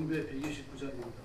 경배 129장입니다.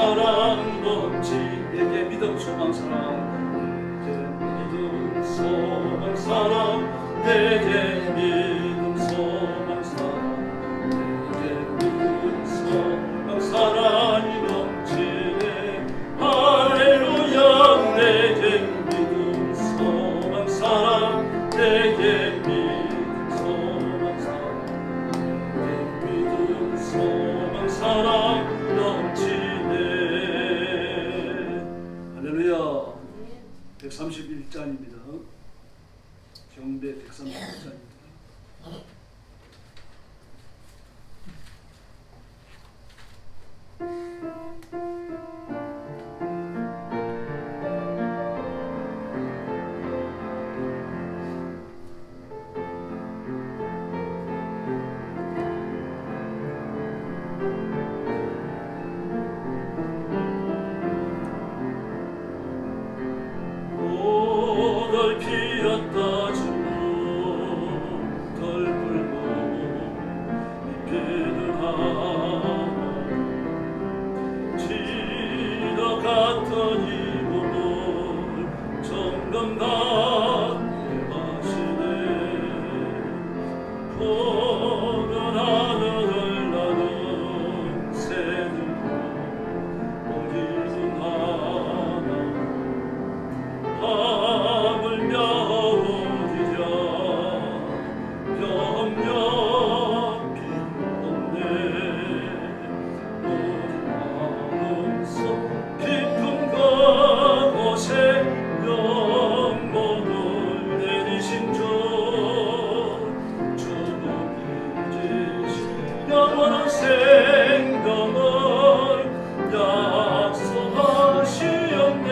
사랑 넘치 내게 믿음 소망 사랑 믿음 소망 사랑 내게 믿음 소망 사랑 내게 믿음 소망 사랑이 넘치네 할렐루야 내게 믿음 소망 사랑 내게 믿음 소망 사랑 내게 믿음 소망 사랑 할렐루야. 131장입니다. 경배 131장입니다. 피었다 주로 덜 불고 잎피는 하늘 지나갔던 이 몸을 점점 낫게 하시네 푸른 하늘을 나는 새들고 어디든 하나 영원한 생명을 약속하시옵네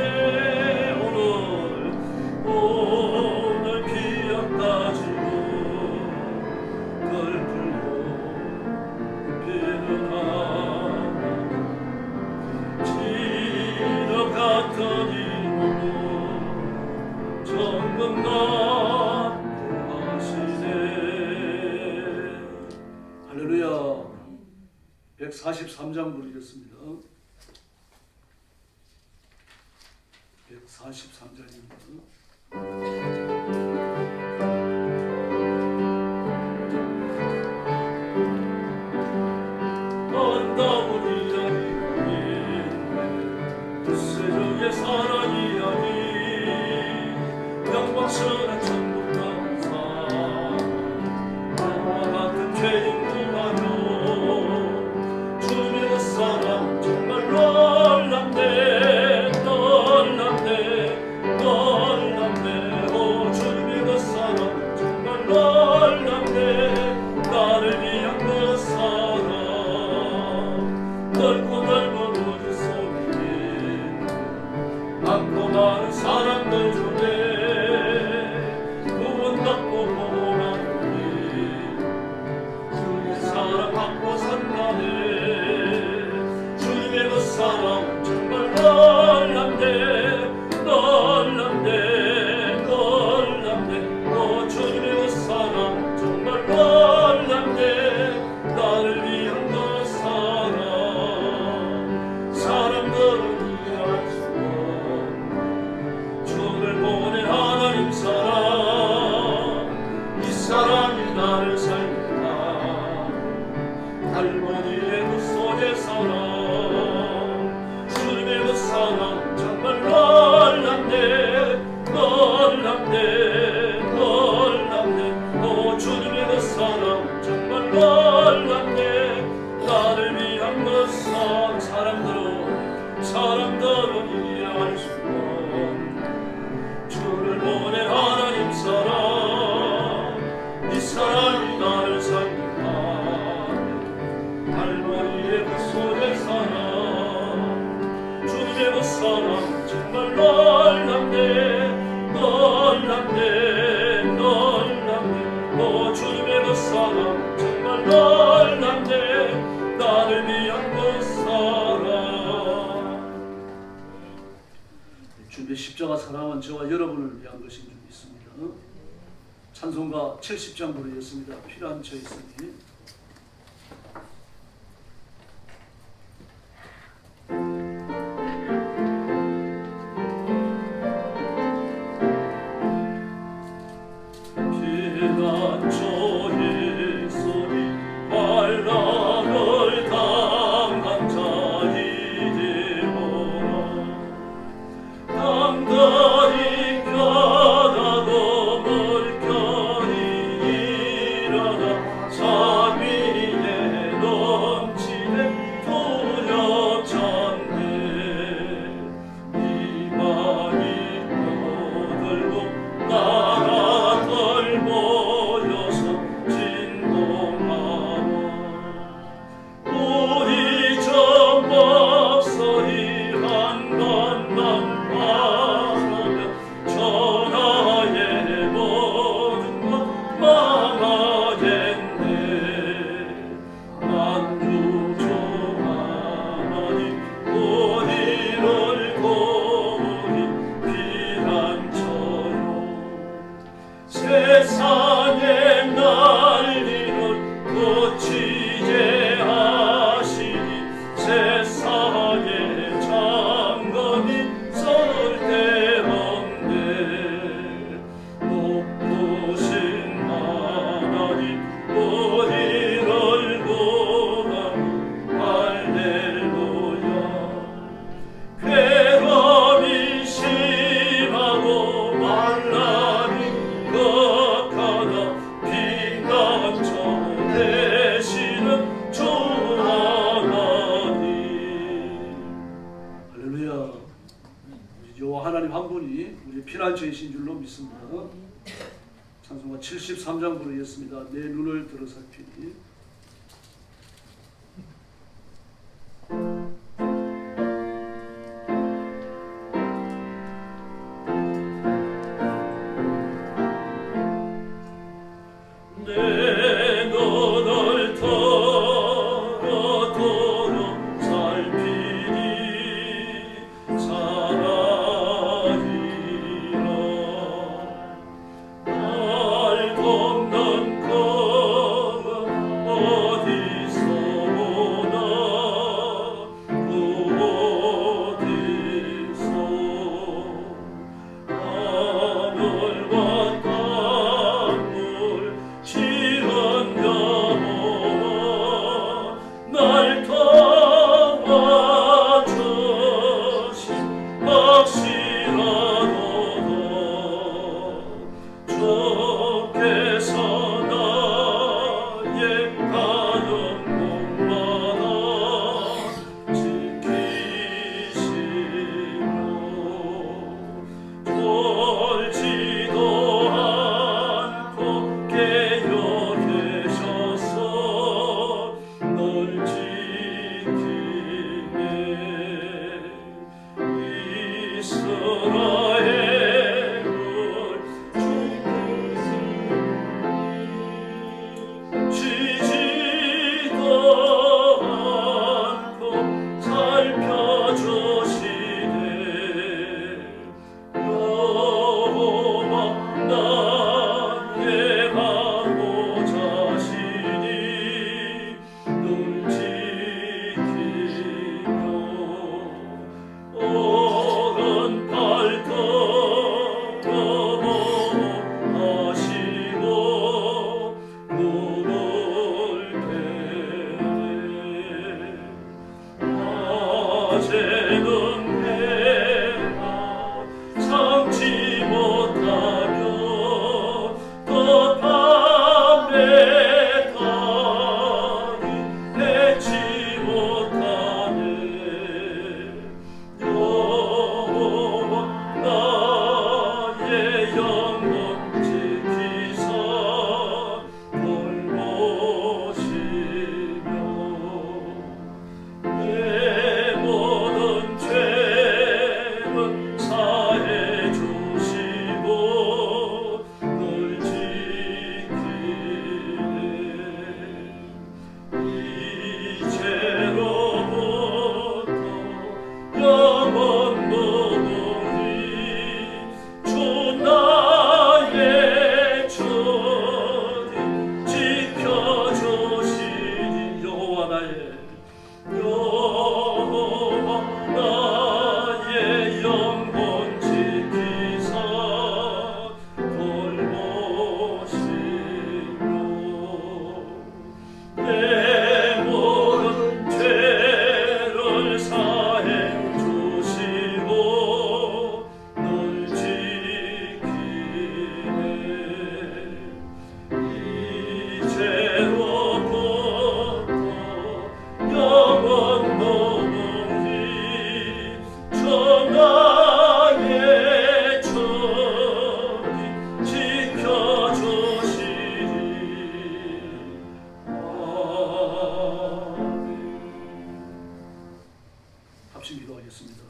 오늘 피었다 주로 덜 풀고 피는 하늘 지나갔던 이 몸을 점점 낫게 하시네 할렐루야. 143장 부르겠습니다. 143장입니다. 영광스러운 천국 감사 따르니 알 수가 주를 보낸 하나님 사랑 이 사랑이 나를 살린다 할머니의 그 손의 사랑 주님의 그 사랑 정말 놀랍네 놀랍네 놀랍네 오 주님의 그 사랑 정말 놀랍네 나를 위한 그 사랑 주님의 십자가 사랑은 저와 여러분을 위한 것인 줄 믿습니다. 찬송가 70장 부르겠습니다. 피난처 있으니 피난처에 있으니 환난을 당한 자이되 당당히 펴나고 물결이 일어나 산 위에 넘치네 두렵잖네 희망이 떠들고 나라 덜모여서 진동하고 우리 전 법서이 한 번만 바라며 전하의 모든 것 망하겠네 만주조 하나님 우리를 고리 피난처요 세상의 난리를 고치게 하시니 세상의 장검이 쓸데없네 높으신 하나님 우리를 구하니 할렐루야 괴로움이 심하고 만난이 극하다 피난처 되시는 주 하나님 할렐루야. 여호와 하나님 한 분이 우리 피난처이신 줄로 믿습니다. 찬송가 73장 부르겠습니다. 내 눈을 들어 살피니 내 눈을 더럽도록 살피니 살아이라 날 돕는 것 어디서 오나 어디서 하늘과 땅을 지은 여호와 날 도와주신 혹시라도 주께서 나의 가는 곳마다 지키시며 졸지도 않고 깨어 계셔서 널 지키네 이스라엘을 지지도 않고 살펴주시네 여호와 나의 보호자시니 널 지키며 오른 발톱 보호하시고 눈을 베네 낮에는 해가 참지 못하며 또 밤에 달이 내지 못하네 나의 영혼 지키사 돌보시고 내 모든 죄를 사해 주시고 널 지키네 이제로부터 영원토록 저 나의 천이 지켜주시리. 아멘. 합심 기도하겠습니다.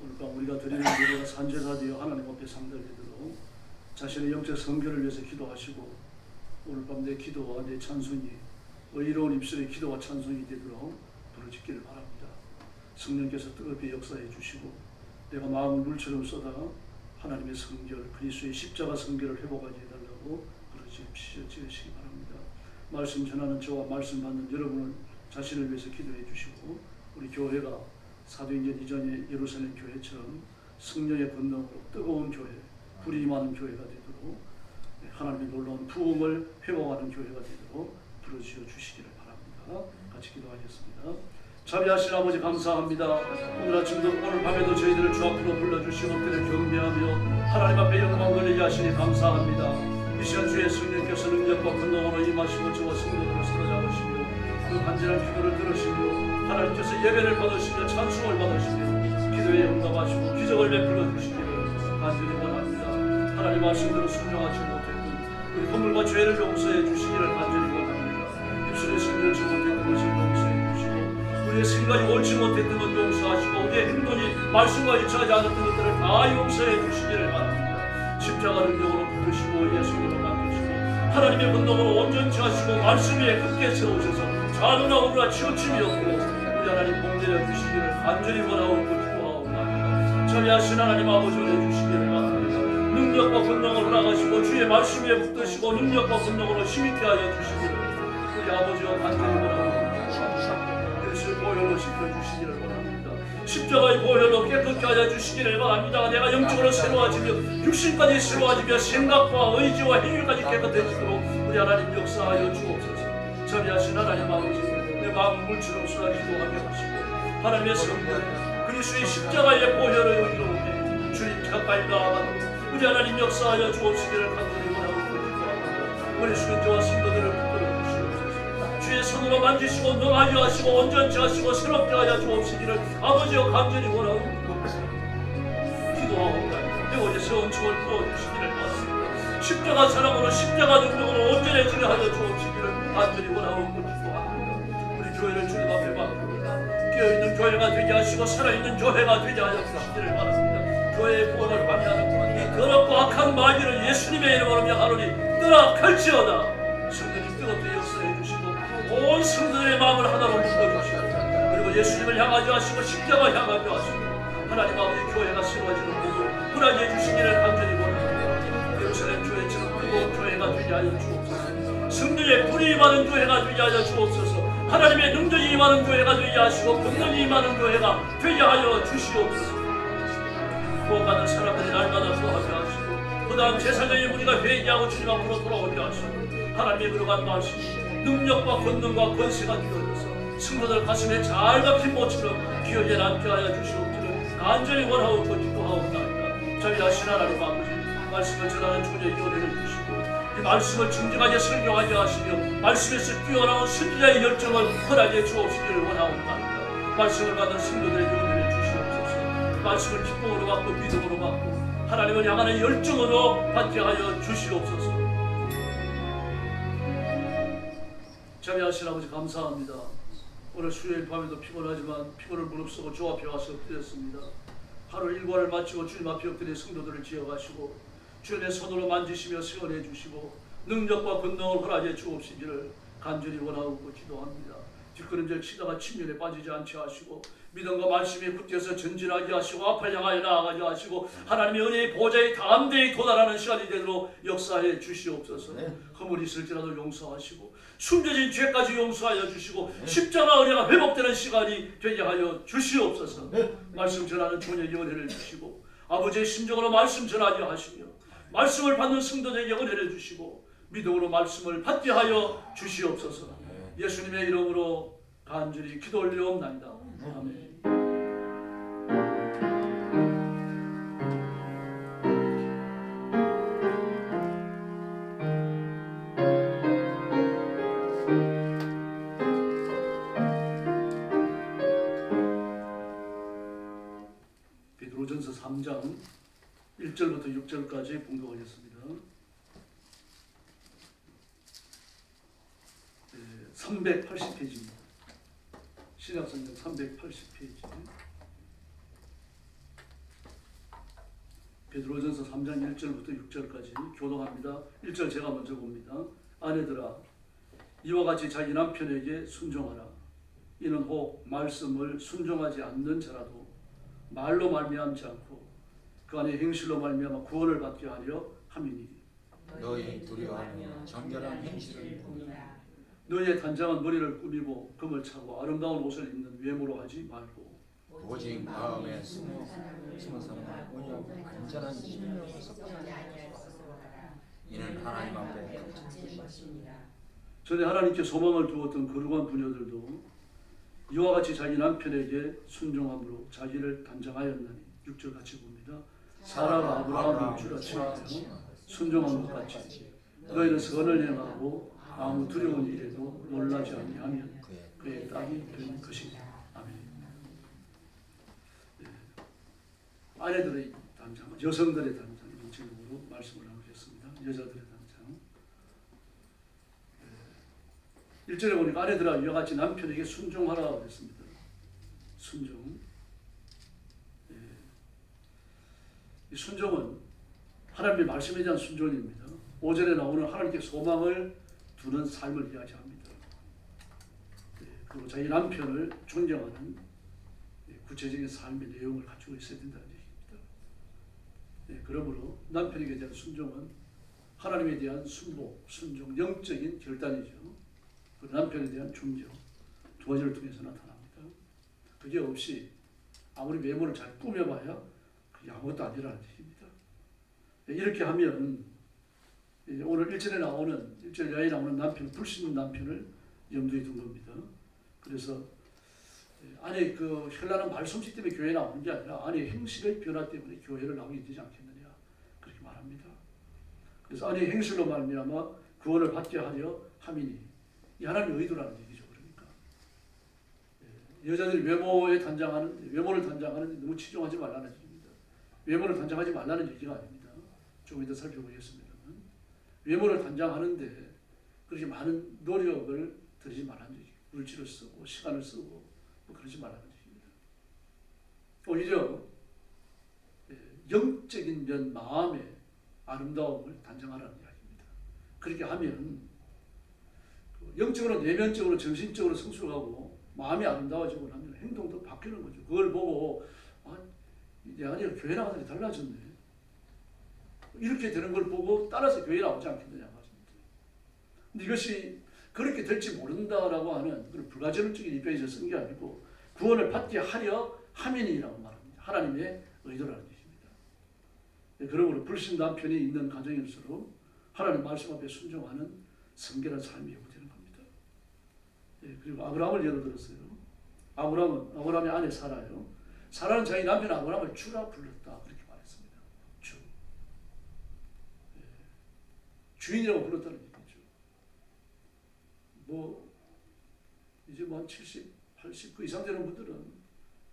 오늘 밤 우리가 드리는 예배가 산제가 되어 하나님 앞에 상달되도록 자신의 영적 성결을 위해서 기도하시고 오늘 밤 내 기도와 내 찬송이 의로운 입술의 기도와 찬송이 되도록 부르짖기를 바랍니다. 성령께서 뜨겁게 역사해 주시고 내가 마음을 물처럼 쏟아 하나님의 성결 그리스도의 십자가 성결을 회복하게 해달라고 부르짖으시기 바랍니다. 말씀 전하는 저와 말씀 받는 여러분을 자신을 위해서 기도해 주시고 우리 교회가 사도행전 이전의 예루살렘 교회처럼 성령의 권능으로 뜨거운 교회, 불이 임하는 교회가 되도록 하나님의 놀라운 부흥을 회복하는 교회가 되도록 부르짖어 주시기를 바랍니다. 같이 기도하겠습니다. 자비하신 아버지 감사합니다. 오늘 아침도 오늘 밤에도 저희들을 주 앞으로 불러주시고 그를 경배하며 하나님 앞에 영광 돌리게 하시니 감사합니다. 이 시간 주의 성령께서 능력과 권능으로 임하시고 저와 성도들을 사로잡으시며 그 간절한 기도를 들으시며 하나님께서 예배를 받으시며 찬송을 받으시며 기도에 응답하시고 기적을 베풀어 주시기를 간절히 원합니다. 하나님 말씀대로 순종하지 못했던 우리 허물과 죄를 용서해 주시기를 간절히 원합니다. 입술에 성결치 못했던 것을 용서해 주시고 우리의 생각이 옳지 못했던 것 용서하시고 우리의 행동이 말씀과 일치하지 않았던 것들을 다 용서해 주시기를 바랍니다. 십자가를 능력으로 부르시고 예수님을 만드시고 하나님의 권능으로 온전치 하시고 말씀 위에 굳게 세우셔서 좌누나오라 치우침이 없고 우리 하나님 복내려 주시기를 간절히 원하옵고 기도하옵나이다. 자비하신 하나님 아버지 은혜 주시기를 바랍니다. 능력과 권능을 허락하시고 주의 말씀 위에 붙드시고 능력과 권능으로 힘있게 하여 주시기를 우리 아버지와 간절히 원하옵고 그리스도의 보혈로 씻겨주시기를 원합니다. 십자가의 보혈로 깨끗게 하여 주시기를 바랍니다. 내가 영적으로 새로워지며 육신까지 새로워지며 생각과 의지와 행위까지 깨끗해지도록 우리 하나님 역사하여 주옵소서. 자비하신 하나님 아버지 내 마음을 물처럼 쏟아지고 하게 하시고 하나님의 성령 그리스도의 십자가의 보혈을 의롭게 주님 가까이 나아가도록 우리 하나님 역사하여 주옵시기를 간절히 원하고 기도합니다. 우리 수련자와 성도들을 붙들어 주시옵소서. 주의 손으로 만지시고 능하게 하시고 온전치 하시고 새롭게 하여 주옵시기를 아버지여 간절히 원하고 기도하옵니다. 내 어제 세운 춤을 부어주시기를 바랍니다. 십자가 사랑으로 십자가 능력으로 온전해지게 하여 주옵시기를 간절히 원하고 기도합니다. 우리 교회를 주님 앞에 맡깁니다. 깨어있는 교회가 되게 하시고 살아있는 교회가 되게 하여 주시기를 바랍니다. 교회의 구원을 방해하는 이 더럽고 악한 마귀를 예수님의 이름으로 명하노니 떠나갈지어다. 성도님 뜨겁게 역사해 주시고 온 성도들의 마음을 하나로 묶어주시고 그리고 예수님을 향하게 하시고 십자가 향하게 하시고 하나님 아버지 교회가 세워지는 복을 허락해 주시기를 간절히 원합니다. 예루살렘 교회처럼 뜨거운 교회가 되게 하여 주옵소서. 성령의 불이 임하는 교회가 되게 하여 주옵소서. 하나님의 능력이 임하는 교회가 되게 하시고 권능이 임하는 교회가 되게 하여 주시옵소서. 구원받은 사람들이 날마다 구하게 하시고 그 다음 제사장의 무리가 회개하고 주님 앞으로 돌아오게 하시고 하나님의 그러한 말씀이 능력과 권능과 권세가 되어져서 성도들 가슴에 잘 박힌 모처럼 기억에 남게 하여 주시옵기를 간절히 원하옵고 기도하옵나이다. 자비하신 하나님 아버지 말씀을 전하는 주의 은혜를 주시고 이 말씀을 정직하게 설명하게 하시며 말씀에서 뛰어나온 선지자의 열정을 허락해 주옵시기를 원하옵나이다. 말씀을 받은 성도들의 은혜를 주시옵소서. 말씀을 기쁨으로 받고 믿음으로 받고 하나님을 향하는 열정으로 받게 하여 주시옵소서. 자비하신 아버지 감사합니다. 오늘 수요일 밤에도 피곤하지만 피곤을 무릅쓰고 주 앞에 와서 엎드렸습니다. 하루 일과를 마치고 주님 앞에 엎드린 성도들을 지어가시고 주의 손으로 만지시며 세원해 주시고 능력과 권능을 허락해 주옵시기를 간절히 원하고 기도합니다. 뒷걸음질 치다가 침면에 빠지지 않게 하시고 믿음과 말씀에 붙여서 전진하게 하시고 앞을 향하여 나아가게 하시고 하나님의 은혜의 보좌에 담대히 도달하는 시간이 되도록 역사해 주시옵소서. 허물이 있을지라도 용서하시고 숨겨진 죄까지 용서하여 주시고 십자가 은혜가 회복되는 시간이 되게 하여 주시옵소서. 말씀 전하는 종에게 은혜를 주시고 아버지의 심정으로 말씀 전하게 하시며 말씀을 받는 성도들에게 은혜를 주시고 믿음으로 말씀을 받게 하여 주시옵소서. 예수님의 이름으로 간절히 기도 올리옵나이다. 아멘. 베드로전서 3장 1절부터 6절까지 봉독하겠습니다. 380페이지입니다. 신약성경 380페이지. 베드로전서 3장 1절부터 6절까지 교독합니다. 1절 제가 먼저 봅니다. 아내들아, 이와 같이 자기 남편에게 순종하라. 이는 혹 말씀을 순종하지 않는 자라도 말로 말미암지 않고 그 안에 행실로 말미암아 구원을 받게 하려 함이니 너희 두려워하며 정결한 행실을 보이라. 너희의 단장은 머리를 꾸미고 금을 차고 아름다운 옷을 입는 외모로 하지 말고 오직 마음에 숨어서 온유하고 안전한 심령으로 이는 하나님 앞에 값진 것입니다. 전에 하나님께 소망을 두었던 거룩한 부녀들도 이와 같이 자기 남편에게 순종함으로 자기를 단장하였나니 6절 같이 봅니다. 사라가 아브라함을 주라 치하여 순종한 것 같이 너희는 선을 행하고 아무 두려운 일에도 놀라지 아니하면 그의 딸이 된 것이다. 아멘. 네. 아내들의 단장, 여성들의 단장 이런 제목으로 말씀을 나누겠습니다. 여자들의 단장. 네. 1절에 보니까 아내들아 이와 같이 남편에게 순종하라 그랬습니다. 순종. 네. 이 순종은 하나님의 말씀에 대한 순종입니다. 5절에 나오는 하나님께 소망을 두는 삶을 이야기합니다. 그리고 자기 남편을 존경하는 구체적인 삶의 내용을 가지고 있어야 된다는 얘기입니다. 그러므로 남편에게 대한 순종은 하나님에 대한 순복, 순종, 영적인 결단이죠. 그리고 남편에 대한 존경, 두 가지를 통해서 나타납니다. 그게 없이 아무리 외모를 잘 꾸며봐야 그게 아무것도 아니라는 얘기입니다. 이렇게 하면 오늘 1절에 나오는 1절 이하에 나오는 남편, 불신는 남편을 염두에 둔 겁니다. 그래서 아내 그 현란한 말솜씨 때문에 교회에 나오는 게 아니라 아내의 행실의 변화 때문에 교회를 나오게 되지 않겠느냐 그렇게 말합니다. 그래서 아내의 행실로 말미암아 구원을 받게 하려 함이니 이 하나님의 의도라는 얘기죠. 그러니까 여자들이 외모를 단장하는데 너무 치중하지 말라는 얘기입니다. 외모를 단장하지 말라는 얘기가 아닙니다. 조금 이따 살펴보겠습니다만 외모를 단장하는데 그렇게 많은 노력을 들이지 말라는 얘기, 물질을 쓰고 시간을 쓰고 뭐 그러지 말라는 얘기입니다. 오히려 영적인 면 마음의 아름다움을 단장하라는 이야기입니다. 그렇게 하면 영적으로 내면적으로 정신적으로 성숙하고 마음이 아름다워지고 나면 행동도 바뀌는 거죠. 그걸 보고 내 아내가 교회 나가더니 달라졌네. 이렇게 되는 걸 보고 따라서 교회 나오지 않겠느냐 말입니다. 근데 이것이 그렇게 될지 모른다라고 하는 그런 불가지론적인 입장에서 쓴 게 아니고 구원을 받게 하려 함이니라고 말합니다. 하나님의 의도라는 얘기입니다. 그러므로 불신 남편이 있는 가정일수록 하나님 말씀 앞에 순종하는 성결한 삶이 요구되는 겁니다. 그리고 아브라함을 예로 들었어요. 아브라함의 아내 사라요. 사라는 자기 남편 아브라함을 주라 불렀다 그렇게 말했습니다. 주. 주인이라고 불렀다는 얘기죠. 이제 한 70, 80 그 이상 되는 분들은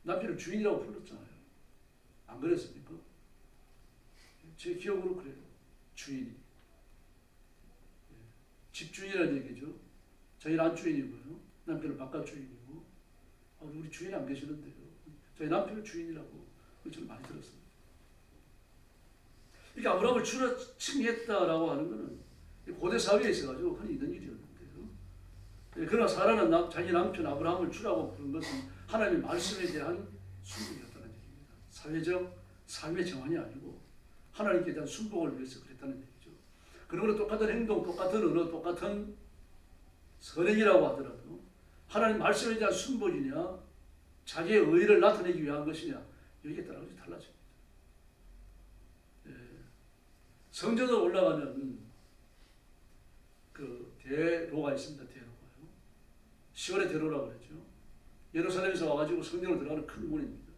남편을 주인이라고 불렀잖아요. 안 그랬습니까? 제 기억으로 그래요. 주인이. 집주인이라는 얘기죠. 자기는 안주인이고요. 남편은 바깥 주인이고. 우리 주인이 안 계시는데요. 저희 남편은 주인이라고 저는 많이 들었습니다. 이렇게 아브라함을 주라 칭했다라고 하는 것은 고대 사회에 있어가지고 흔히 있는 일이었는데요. 그러나 사라는 자기 남편 아브라함을 주라고 부른 것은 하나님의 말씀에 대한 순종이었다는 얘기입니다. 사회적 삶의 정환이 아니고 하나님께 대한 순종을 위해서 그랬다는 얘기죠. 그러므로 똑같은 행동, 똑같은 언어, 똑같은 선행이라고 하더라도 하나님 말씀에 대한 순종이냐 자기의 의의를 나타내기 위한 것이냐 여기에 따라 달라집니다. 예. 성전으로 올라가는 그 대로가 있습니다. 대로가요. 10월의 대로라고 그러죠. 예루살렘에서 와가지고 성전으로 들어가는 큰 문입니다.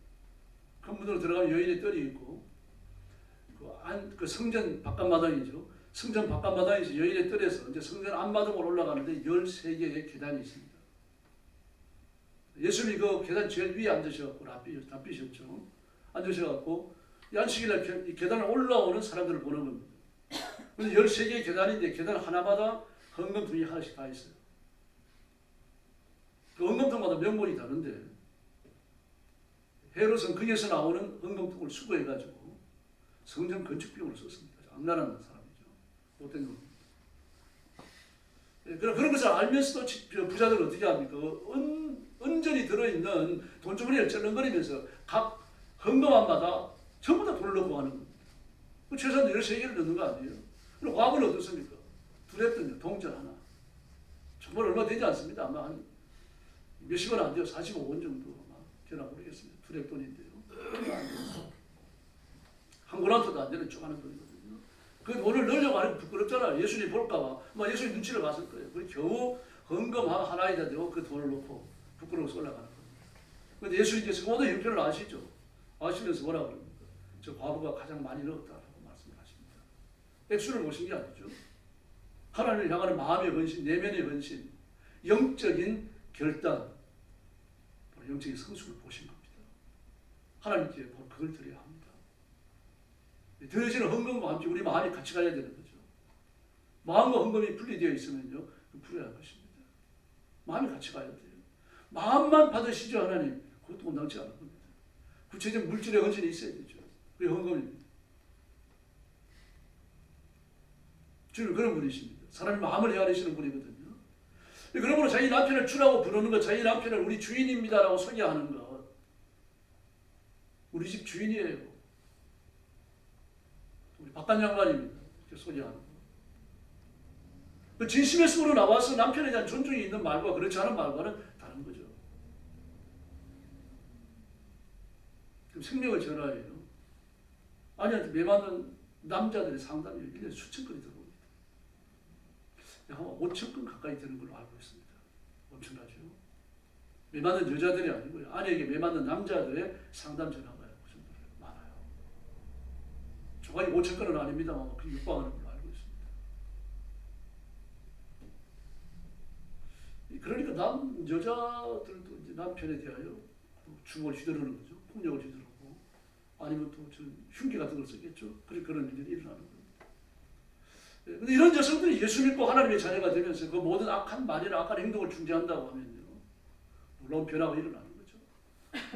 큰 문으로 들어가면 여인의 뜰이 있고 그 성전 바깥마당이죠. 성전 바깥마당에서 여인의 뜰에서 이제 성전 안마당으로 올라가는데 13개의 계단이 있습니다. 예수님이 그 계단 제일 위에 앉으셔갖고 납비셨죠. 앉으셔갖고 안식일날 이 계단을 올라오는 사람들을 보는 겁니다. 근데 13개의 계단인데 계단 하나마다 헌금통이 하나씩 다 있어요. 그 헌금통마다 명목이 다른데 헤롯은 거기에서 나오는 헌금통을 수거해가지고 성전 건축비용으로 썼습니다. 악랄한 사람이죠. 못된 겁니다. 그런 것을 알면서도 부자들은 어떻게 합니까? 은전이 들어있는 돈주머니를 쩔렁거리면서 각 헌금함마다 전부 다 돈을 넣고 하는 겁니다. 최소한 13개를 넣는 거 아니에요? 그럼 과거는 어떻습니까? 두랩돈이요. 동전 하나. 정말 얼마 되지 않습니다. 아마 한 몇십 원 안 돼요. 45원 정도 아마 되나 모르겠습니다. 두랩돈인데요. 한 고란토도 안 되는 조그마한 돈이거든요. 그 돈을 넣으려고 하는 게 부끄럽잖아요. 예수님 볼까봐. 예수님 눈치를 봤을 거예요. 그래서 겨우 헌금 하나에다 대고 그 돈을 넣고 부끄러워서 올라가는 겁니다. 그런데 예수님께서 그 모든 형편을 아시죠? 아시면서 뭐라고 그럽니까? 저 과부가 가장 많이 넣었다라고 말씀을 하십니다. 액수를 보신 게 아니죠. 하나님을 향하는 마음의 헌신, 내면의 헌신, 영적인 결단, 영적인 성숙을 보신 겁니다. 하나님께 그걸 드려야 합니다. 드려지는 헌금과 함께 우리 마음이 같이 가야 되는 거죠. 마음과 헌금이 분리되어 있으면요, 풀어야 할 것입니다. 마음이 같이 가야 돼요. 마음만 받으시죠, 하나님. 그것도 온당치 않은 겁니다. 구체적 물질의 헌신이 있어야 되죠. 그게 헌금입니다. 주님 그런 분이십니다. 사람의 마음을 헤아리시는 분이거든요. 그러므로 자기 남편을 주라고 부르는 것, 자기 남편을 우리 주인입니다라고 소개하는 것, 우리 집 주인이에요. 우리 박간 양반입니다. 이렇게 소개하는 것. 진심의 속으로 나와서 남편에 대한 존중이 있는 말과 그렇지 않은 말과는 다른 거죠. 생명을 전하예요. 아내한테 매맞는 남자들의 상담이 1년에 수천 건이 들어옵니다. 한 5천 건 가까이 되는 걸로 알고 있습니다. 엄청나죠. 매맞는 여자들이 아니고요. 아내에게 매맞는 남자들의 상담 전화가 그 정도로 많아요. 조각이 5천 건은 아닙니다만 그 육박하는 걸로 알고 있습니다. 그러니까 여자들도 이제 남편에 대하여 주먹을 휘두르는 거죠. 폭력을 휘두르고 아니면 또 흉기 같은 걸 쓰겠죠. 그런 일들이 일어나는 겁니다. 그런데 이런 여성들이 예수 믿고 하나님의 자녀가 되면서 그 모든 악한 말이나 악한 행동을 중재한다고 하면요, 놀라운 변화가 일어나는 거죠.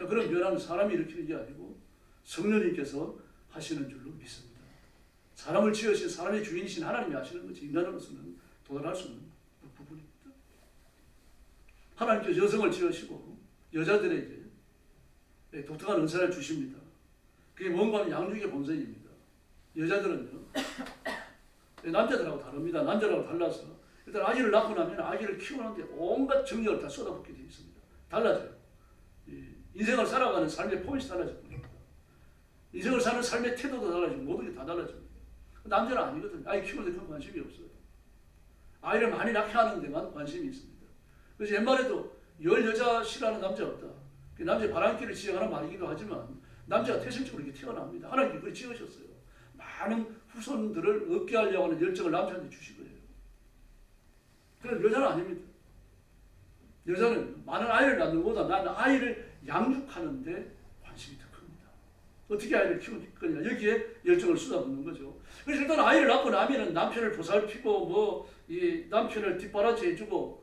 그런 변화는 사람이 일으키는 게 아니고 성령님께서 하시는 줄로 믿습니다. 사람을 지으신 사람의 주인이신 하나님이 하시는 거지 인간으로서는 도달할 수 없는 부분입니다. 하나님께서 여성을 지으시고 여자들에게 독특한 은사를 주십니다. 그게 뭔가 하면 양육의 본성입니다. 여자들은요, 남자들하고 다릅니다. 남자들하고 달라서 일단 아기를 낳고 나면 아기를 키우는데 온갖 정력을 다 쏟아붓게 되어 있습니다. 달라져요. 인생을 살아가는 삶의 포인트 달라집니다. 인생을 사는 삶의 태도도 달라지고 모든 게 다 달라집니다. 남자는 아니거든요. 아이 키우는 데 큰 관심이 없어요. 아이를 많이 낳게 하는 데만 관심이 있습니다. 그래서 옛말에도 열 여자 싫어하는 남자 없다. 남자의 바람길을 지어가는 말이기도 하지만 남자가 태생적으로 이렇게 태어납니다. 하나님께 그렇게 지으셨어요. 많은 후손들을 얻게 하려고 하는 열정을 남자한테 주신 거예요. 그런데 여자는 아닙니다. 여자는 많은 아이를 낳는 것보다 나는 아이를 양육하는데 관심이 더 큽니다. 어떻게 아이를 키울 거냐 여기에 열정을 쏟아붓는 거죠. 그래서 일단 아이를 낳고 나면 남편을 보살피고 이 남편을 뒷바라지 해주고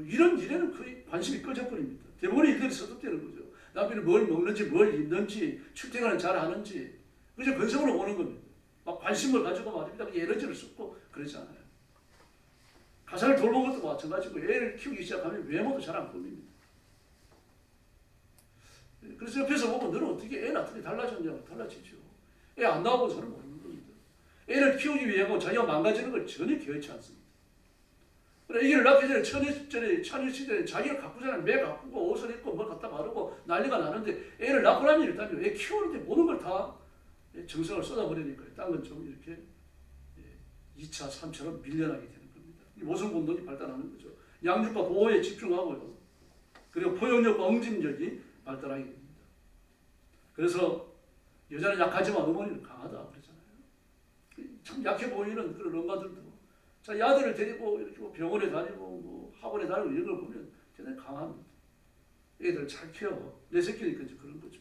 이런 일에는 거의 관심이 꺼져버립니다. 대부분의 일들이 서툴되는 거죠. 남편이 뭘 먹는지 뭘 입는지 출퇴근을 잘 하는지 그저 건성으로 보는 겁니다. 막 관심을 가지고 말입니다. 에너지를 쏟고 그러지 않아요. 가사를 돌보는 것도 마찬가지고 애를 키우기 시작하면 외모도 잘 안 꾸밉니다. 그래서 옆에서 보면 너는 어떻게 애 낳더니 달라졌냐고. 달라지죠. 애 안 나오고 저는 모르는 겁니다. 애를 키우기 위해서 자기가 망가지는 걸 전혀 계획치 않습니다. 그래, 애기를 낳기 전에 처녀시절에 자기가 가꾸잖아요. 매 가꾸고 옷을 입고 뭘 갖다 바르고 난리가 나는데 애를 낳고 나면 일단 애 키우는데 모든 걸 다 정성을 쏟아버리니까요. 딴 건 좀 이렇게 2차, 3차로 밀려나게 되는 겁니다. 모성 본능이 발달하는 거죠. 양육과 보호에 집중하고요. 그리고 포용력과 응징력이 발달하게 됩니다. 그래서 여자는 약하지만 어머니는 강하다 그러잖아요. 참 약해 보이는 그런 엄마들도 자기 아들을 데리고 이렇게 병원에 다니고 뭐 학원에 다니고 이런 걸 보면 대단히 강합니다. 애들 잘 키워. 내 새끼니까 이제 그런 거죠.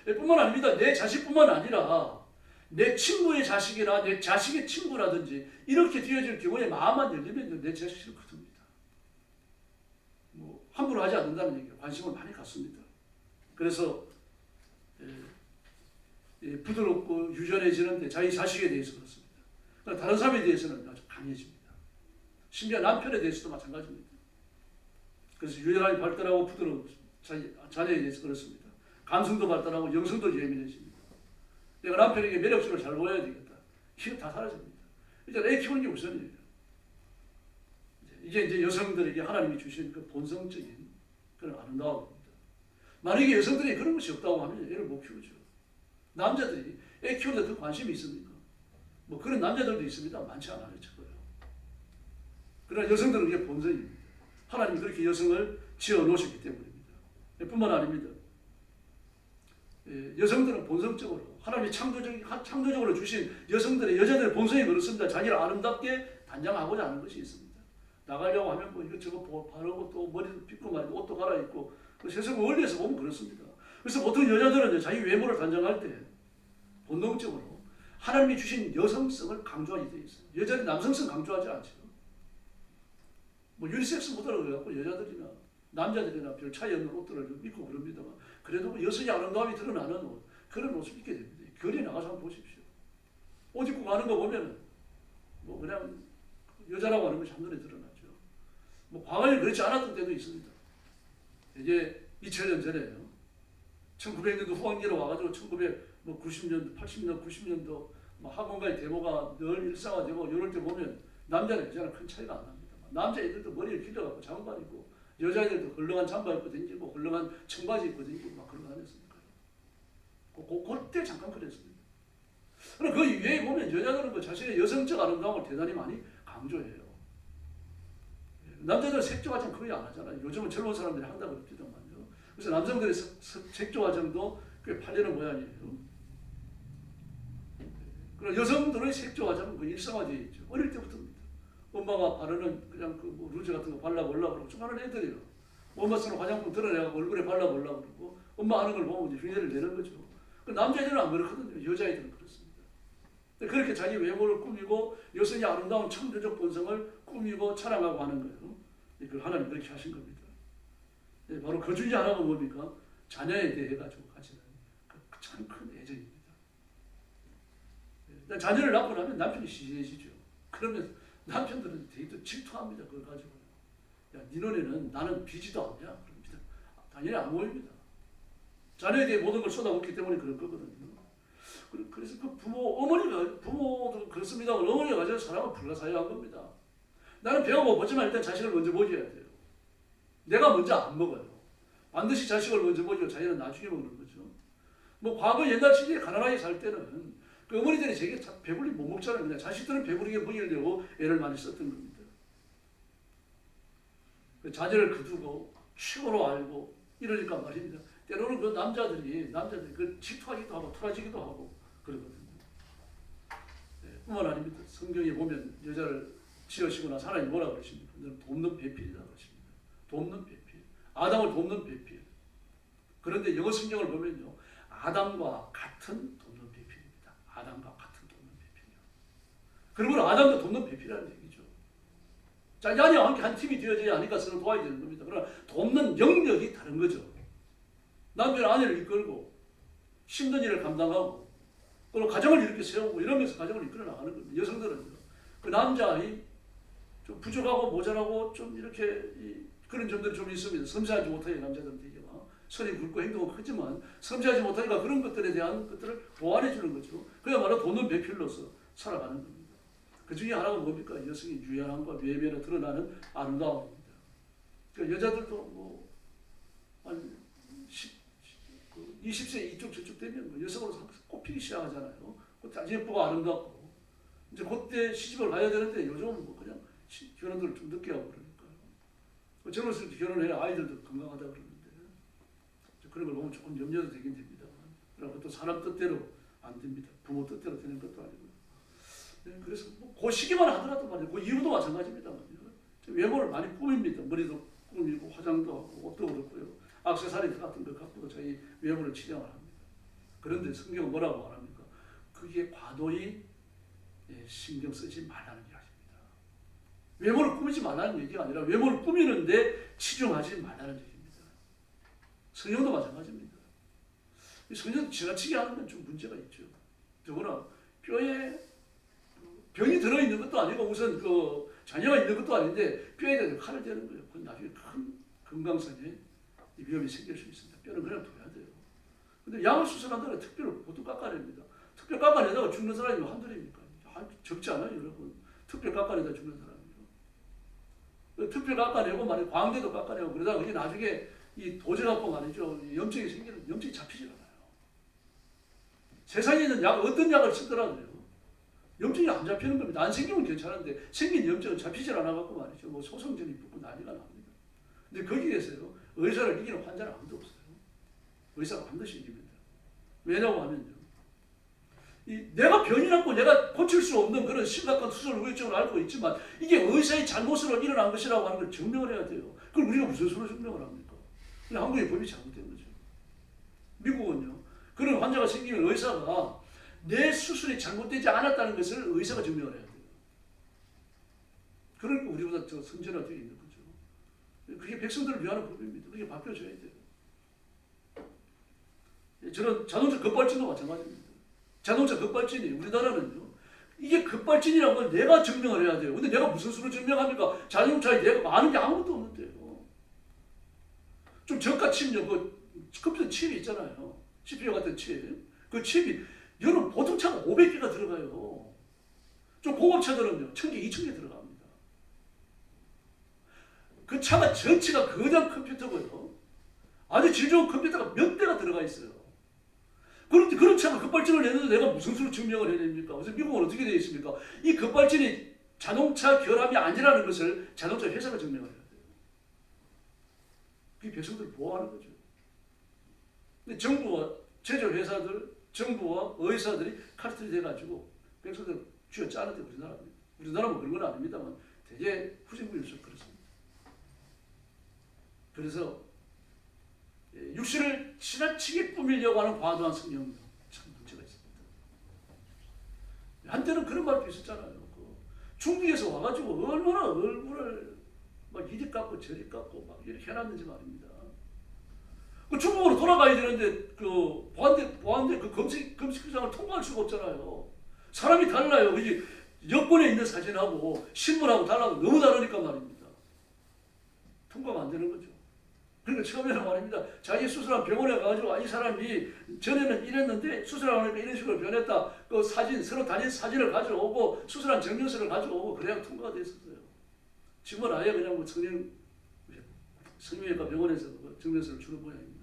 뿐만 아닙니다. 내 자식뿐만 아니라 내 친구의 자식이나 내 자식의 친구라든지 이렇게 되어질 경우에 마음만 열리면 내 자식을 거둡니다. 뭐 함부로 하지 않는다는 얘기가 관심을 많이 갖습니다. 그래서 부드럽고 유전해지는데 자기 자식에 대해서 그렇습니다. 그러나 다른 사람에 대해서는 아주 강해집니다. 심지어 남편에 대해서도 마찬가지입니다. 그래서 유연함이 발달하고 부드러운 자녀에 대해서 그렇습니다. 감성도 발달하고 영성도 예민해집니다. 내가 남편에게 매력적으로 잘 보여야 되겠다. 이게 다 사라집니다. 일단 애 키우는 게 우선이에요. 이게 이제 여성들에게 하나님이 주신 그 본성적인 그런 아름다움입니다. 만약에 여성들이 그런 것이 없다고 하면 애를 못 키우죠. 남자들이 애 키우는데 더 관심이 있습니까? 뭐 그런 남자들도 있습니다. 많지 않아요. 저거요. 그러나 여성들은 그게 본성입니다. 하나님이 그렇게 여성을 지어 놓으셨기 때문입니다. 뿐만 아닙니다. 여성들은 본성적으로 하나님이 창조적으로 주신 여자들의 본성이 그렇습니다. 자기를 아름답게 단장하고자 하는 것이 있습니다. 나가려고 하면 뭐 이것저것 바르고 또 머리도 빗고 말이고 옷도 갈아입고 세상 원리에서 보면 그렇습니다. 그래서 보통 여자들은 자기 외모를 단장할 때 본능적으로 하나님이 주신 여성성을 강조하게 되어 있어요. 여자는 남성성 강조하지 않죠. 뭐 유니섹스 모델을 갖고 여자들이나 남자들이나 별 차이 없는 옷들을 입고 그럽니다만 그래도 여성의 아름다움이 드러나는 옷, 그런 옷을 입게 됩니다. 거리에 나가서 한번 보십시오. 옷 입고 가는 거 보면 뭐 그냥 여자라고 하는 것이 한눈에 드러나죠. 뭐 과거에 그렇지 않았던 때도 있습니다. 이제 2000년 전에요. 1900년도 후반기로 와가지고 1990년도, 80년도, 90년도 뭐 학원가의 데모가 늘 일상화되고 이럴 때 보면 남자는 여자는 큰 차이가 안 납니다. 남자애들도 머리를 길러갖고 장발 입고 여자애들도 헐렁한 잠바 입고 다니고 헐렁한 청바지 입고 다니고 막 그런 거 아니었습니까? 그때 잠깐 그랬습니다. 그럼 그 이외에 보면 여자들은 그 자신의 여성적 아름다움을 대단히 많이 강조해요. 남자들은 색조 화장 거의 안 하잖아요. 요즘은 젊은 사람들이 한다고 그러더만요. 그래서 남성들의 색조 화장도 꽤 팔리는 모양이에요. 그리고 여성들의 색조 화장은 거의 일상화되어 있죠. 어릴 때부터입니다. 엄마가 바르는 그냥 그 뭐 루즈 같은 거 발라보려고 그러고 좀 하는 애들이요. 엄마 쓰는 화장품 드러내고 얼굴에 발라보려고 그러고 엄마 하는 걸 보고 이제 흉내를 내는 거죠. 남자애들은 안 그렇거든요. 여자애들은 그렇습니다. 그렇게 자기 외모를 꾸미고 여성의 아름다운 창조적 본성을 꾸미고 자랑하고 하는 거예요. 그걸 하나님 그렇게 하신 겁니다. 바로 그 중에 하나가 뭡니까? 자녀에 대해 가지고 가지는 참 큰 애정입니다. 자녀를 낳고 나면 남편이 시시해지죠. 그러면 남편들은 되게 또 질투합니다. 그걸 가지고. 야, 네 너네는 나는 비지도 않냐? 그럽니다. 당연히 안 보입니다. 자녀에 대해 모든 걸 쏟아붓기 때문에 그럴 거거든요. 그래서 그 부모도 그렇습니다. 어머니가 가진 사랑은 불가사의한 겁니다. 나는 배워보고 보지만 일단 자식을 먼저 먹여야 돼요. 내가 먼저 안 먹어요. 반드시 자식을 먼저 먹이고 자기는 나중에 먹는 거죠. 뭐 과거 옛날 시대에 가난하게 살 때는 그 어머니들이 제게 배불리 못 먹잖아요. 그냥 자식들은 배부르게 먹이려고 애를 많이 썼던 겁니다. 그 자녀를 거두고 최고로 알고 이러니까 말입니다. 때로는 그 남자들이 그 질투하기도 하고 토라지기도 하고 그러거든요. 뿐만 아닙니다. 성경에 보면 여자를 지으시고 나서 하나님 뭐라 그러십니까? 너는 돕는 배필이다 그러십니다. 돕는 배필. 아담을 돕는 배필. 그런데 영어 성경을 보면요. 아담과 같은 돕는 배필입니다. 아담과 같은 돕는 배필이요. 그러면 아담도 돕는 배필이라는 얘기죠. 자, 이 아내와 함께 한 팀이 되어져야 하니까 서로 도와야 되는 겁니다. 그러나 돕는 영역이 다른 거죠. 남편 아내를 이끌고 힘든 일을 감당하고 그리고 가정을 이렇게 세우고 이러면서 가정을 이끌어 나가는 겁니다. 여성들은 그 남자의 좀 부족하고 모자라고 좀 이렇게 그런 점들이 좀 있습니다. 섬세하지 못하게 남자들은 되게 선이 굵고 행동은 크지만 섬세하지 못하니까 그런 것들에 대한 것들을 보완해 주는 거죠. 그야말로 도는 배필로서 살아가는 겁니다. 그 중에 하나가 뭡니까? 여성의 유연함과 외면에 드러나는 아름다움입니다. 그러니까 여자들도 한 20세 이쪽 저쪽 되면 여성으로 꼽히기 시작하잖아요. 그때 아주 예쁘고 아름답고 이제 그때 시집을 가야 되는데 요즘은 그냥 결혼들을 좀 늦게 하고 그러니까요. 젊었을 때 결혼해야 아이들도 건강하다 그러는데 그런 걸 보면 조금 염려도 되긴 됩니다만 그리고 또 사람 뜻대로 안 됩니다. 부모 뜻대로 되는 것도 아니고. 네, 그래서 그 시기만 하더라도 말이에요. 그 이후도 마찬가지입니다만요. 외모를 많이 꾸밉니다. 머리도 꾸미고 화장도 하고 옷도 그렇고요. 액세서리 같은 것 갖고도 저희 외모를 치장을 합니다. 그런데 성경은 뭐라고 말합니까? 그게 과도히 신경 쓰지 말라는 이야기입니다. 외모를 꾸미지 말라는 얘기가 아니라 외모를 꾸미는데 치중하지 말라는 얘기입니다. 성경도 마찬가지입니다. 성경 지나치게 하는 건 좀 문제가 있죠. 더구나 뼈에 병이 들어있는 것도 아니고 우선 그 자녀가 있는 것도 아닌데 뼈에 대해서 칼을 대는 거예요. 그건 나중에 큰 건강상에 위험이 생길 수 있습니다. 뼈는 그냥 둬야 돼요. 근데 양을 수술한다고 특별히 보통 깎아냅니다. 특별 깎아내다가 죽는 사람이 한둘입니까? 적지 않아요, 여러분. 특별 깎아내다 죽는 사람이요. 특별 깎아내고 말이에요. 광대도 깎아내고 그러다가 그게 나중에 이 도제가법 말이죠. 염증이 생기는 염증이 잡히질 않아요. 세상에 있는 약 어떤 약을 쓰더라도요. 염증이 안 잡히는 겁니다. 안 생기면 괜찮은데 생긴 염증은 잡히질 않아갖고 말이죠. 뭐 소성전이 붙고 난리가 납니다. 근데 거기에서요. 의사를 이기는 환자는 아무도 없어요. 의사가 반드시 이깁니다. 왜냐고 하면요. 내가 병이 났고 내가 고칠 수 없는 그런 심각한 수술 후유증을 알고 있지만 이게 의사의 잘못으로 일어난 것이라고 하는 걸 증명을 해야 돼요. 그럼 우리가 무슨 수로 증명을 합니까? 근데 한국의 법이 잘못된 거죠. 미국은요. 그런 환자가 생기면 의사가 내 수술이 잘못되지 않았다는 것을 의사가 증명을 해야 돼요. 그러니까 우리보다 더 선진화되어 있는 거죠. 그게 백성들을 위하는 법입니다. 그게 바뀌어져야 돼요. 저는 자동차 급발진도 마찬가지입니다. 자동차 급발진이 우리나라는요. 이게 급발진이라는 걸 내가 증명을 해야 돼요. 근데 내가 무슨 수로 증명합니까? 자동차에 내가 많은 게 아무것도 없는데요. 좀 저가 칩요. 그 컴퓨터 칩이 있잖아요. CPU 같은 칩. 그 칩이 여러분 보통 차가 500개가 들어가요. 좀 고급 차들은요. 1000개, 2000개 들어갑니다. 그 차가 전체가 거대한 컴퓨터고요. 아주 질 좋은 컴퓨터가 몇 대가 들어가 있어요. 그런데 그런 차가 급발진을 했는데 내가 무슨 수로 증명을 해야 됩니까? 그래서 미국은 어떻게 되어 있습니까? 이 급발진이 자동차 결함이 아니라는 것을 자동차 회사가 증명을 해야 돼요. 그게 백성들을 보호하는 거죠. 근데 정부와 제조회사들, 정부와 의사들이 칼틀이 돼가지고 백성들 쥐어짜는데 우리나라입니다. 우리나라는 그런 건 아닙니다만 되게 후진국에서 그렇습니다. 그래서 육신을 지나치게 꾸미려고 하는 과도한 성경도 참 문제가 있습니다. 한때는 그런 말도 있었잖아요. 중국에서 와가지고 얼마나 얼굴을 막 이리 깎고 저리 깎고 막 이렇게 해놨는지 말입니다. 그 중국으로 돌아가야 되는데 그 보안대 그 검색장을 통과할 수가 없잖아요. 사람이 달라요. 그지? 여권에 있는 사진하고 신분하고 달라고 너무 다르니까 말입니다. 통과가 안 되는 거죠. 그러니까 처음에는 말입니다. 자기 수술한 병원에 가가지고 이 사람이 전에는 이랬는데 수술하니까 이런 식으로 변했다. 그 사진, 서로 다닌 사진을 가져오고 수술한 증명서를 가져오고 그래야 통과가 됐었어요. 지금은 아예 그냥 뭐 성형외과 병원에서 그 증명서를 주는 모양입니다.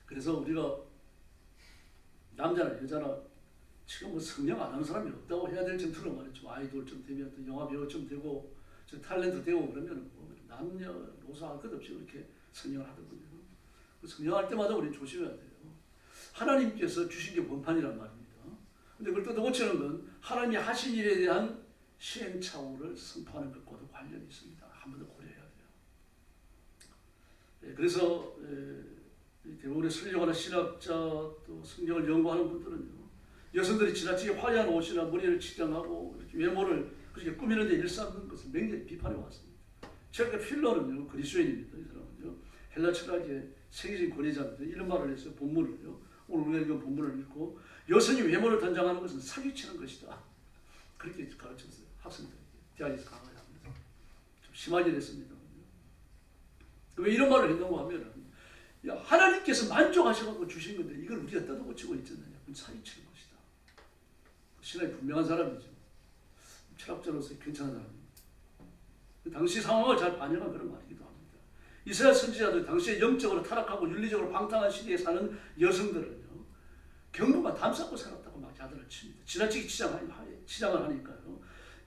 그래서 우리가 남자나 여자나 지금 뭐 성령 안 하는 사람이 없다고 해야 될 정도로 말이죠. 아이돌 좀 되면 또 영화 배우 좀 되고 탤런트 되고 그러면 뭐 남녀 노소 할 것 없이 그렇게 성령을 하더군요. 그 성령할 때마다 우리 조심해야 돼요. 하나님께서 주신 게 원판이란 말입니다. 근데 그걸 뜯어고치는 건 하나님이 하신 일에 대한 시행착오를 선포하는 것과도 관련이 있습니다. 한 번 더 고려해야 돼요. 그래서 대부분의 설교하는 신학자 또 성경을 연구하는 분들은요. 여성들이 지나치게 화려한 옷이나 머리를 치장하고 외모를 그렇게 꾸미는 데 일삼는 것을 맹렬히 비판해 왔습니다. 제가 필러는요. 그리스도인입니다. 이 사람은요. 헬라 철학의 세계적인 권위자입니다. 이런 말을 했어요. 본문을요. 오늘 우리가 읽은 본문을 읽고 여성이 외모를 단장하는 것은 사기치는 것이다. 그렇게 가르쳤어요. 학생들에게. 대학에서 강하게 합니다. 좀 심하게 됐습니다. 왜 이런 말을 했는가 하면 하나님께서 만족하셔서 주신 건데 이걸 우리가 뜯어고치고 있잖아요. 그건 사기치는 것이다. 신앙이 분명한 사람이죠. 철학자로서 괜찮은 사람입니다. 당시 상황을 잘 반영한 그런 말이기도 합니다. 이스라엘 선지자들 당시에 영적으로 타락하고 윤리적으로 방탕한 시대에 사는 여성들은요, 경건과 담쌓고 살았다고 막 야단을 칩니다. 지나치게 치장을 하니까요.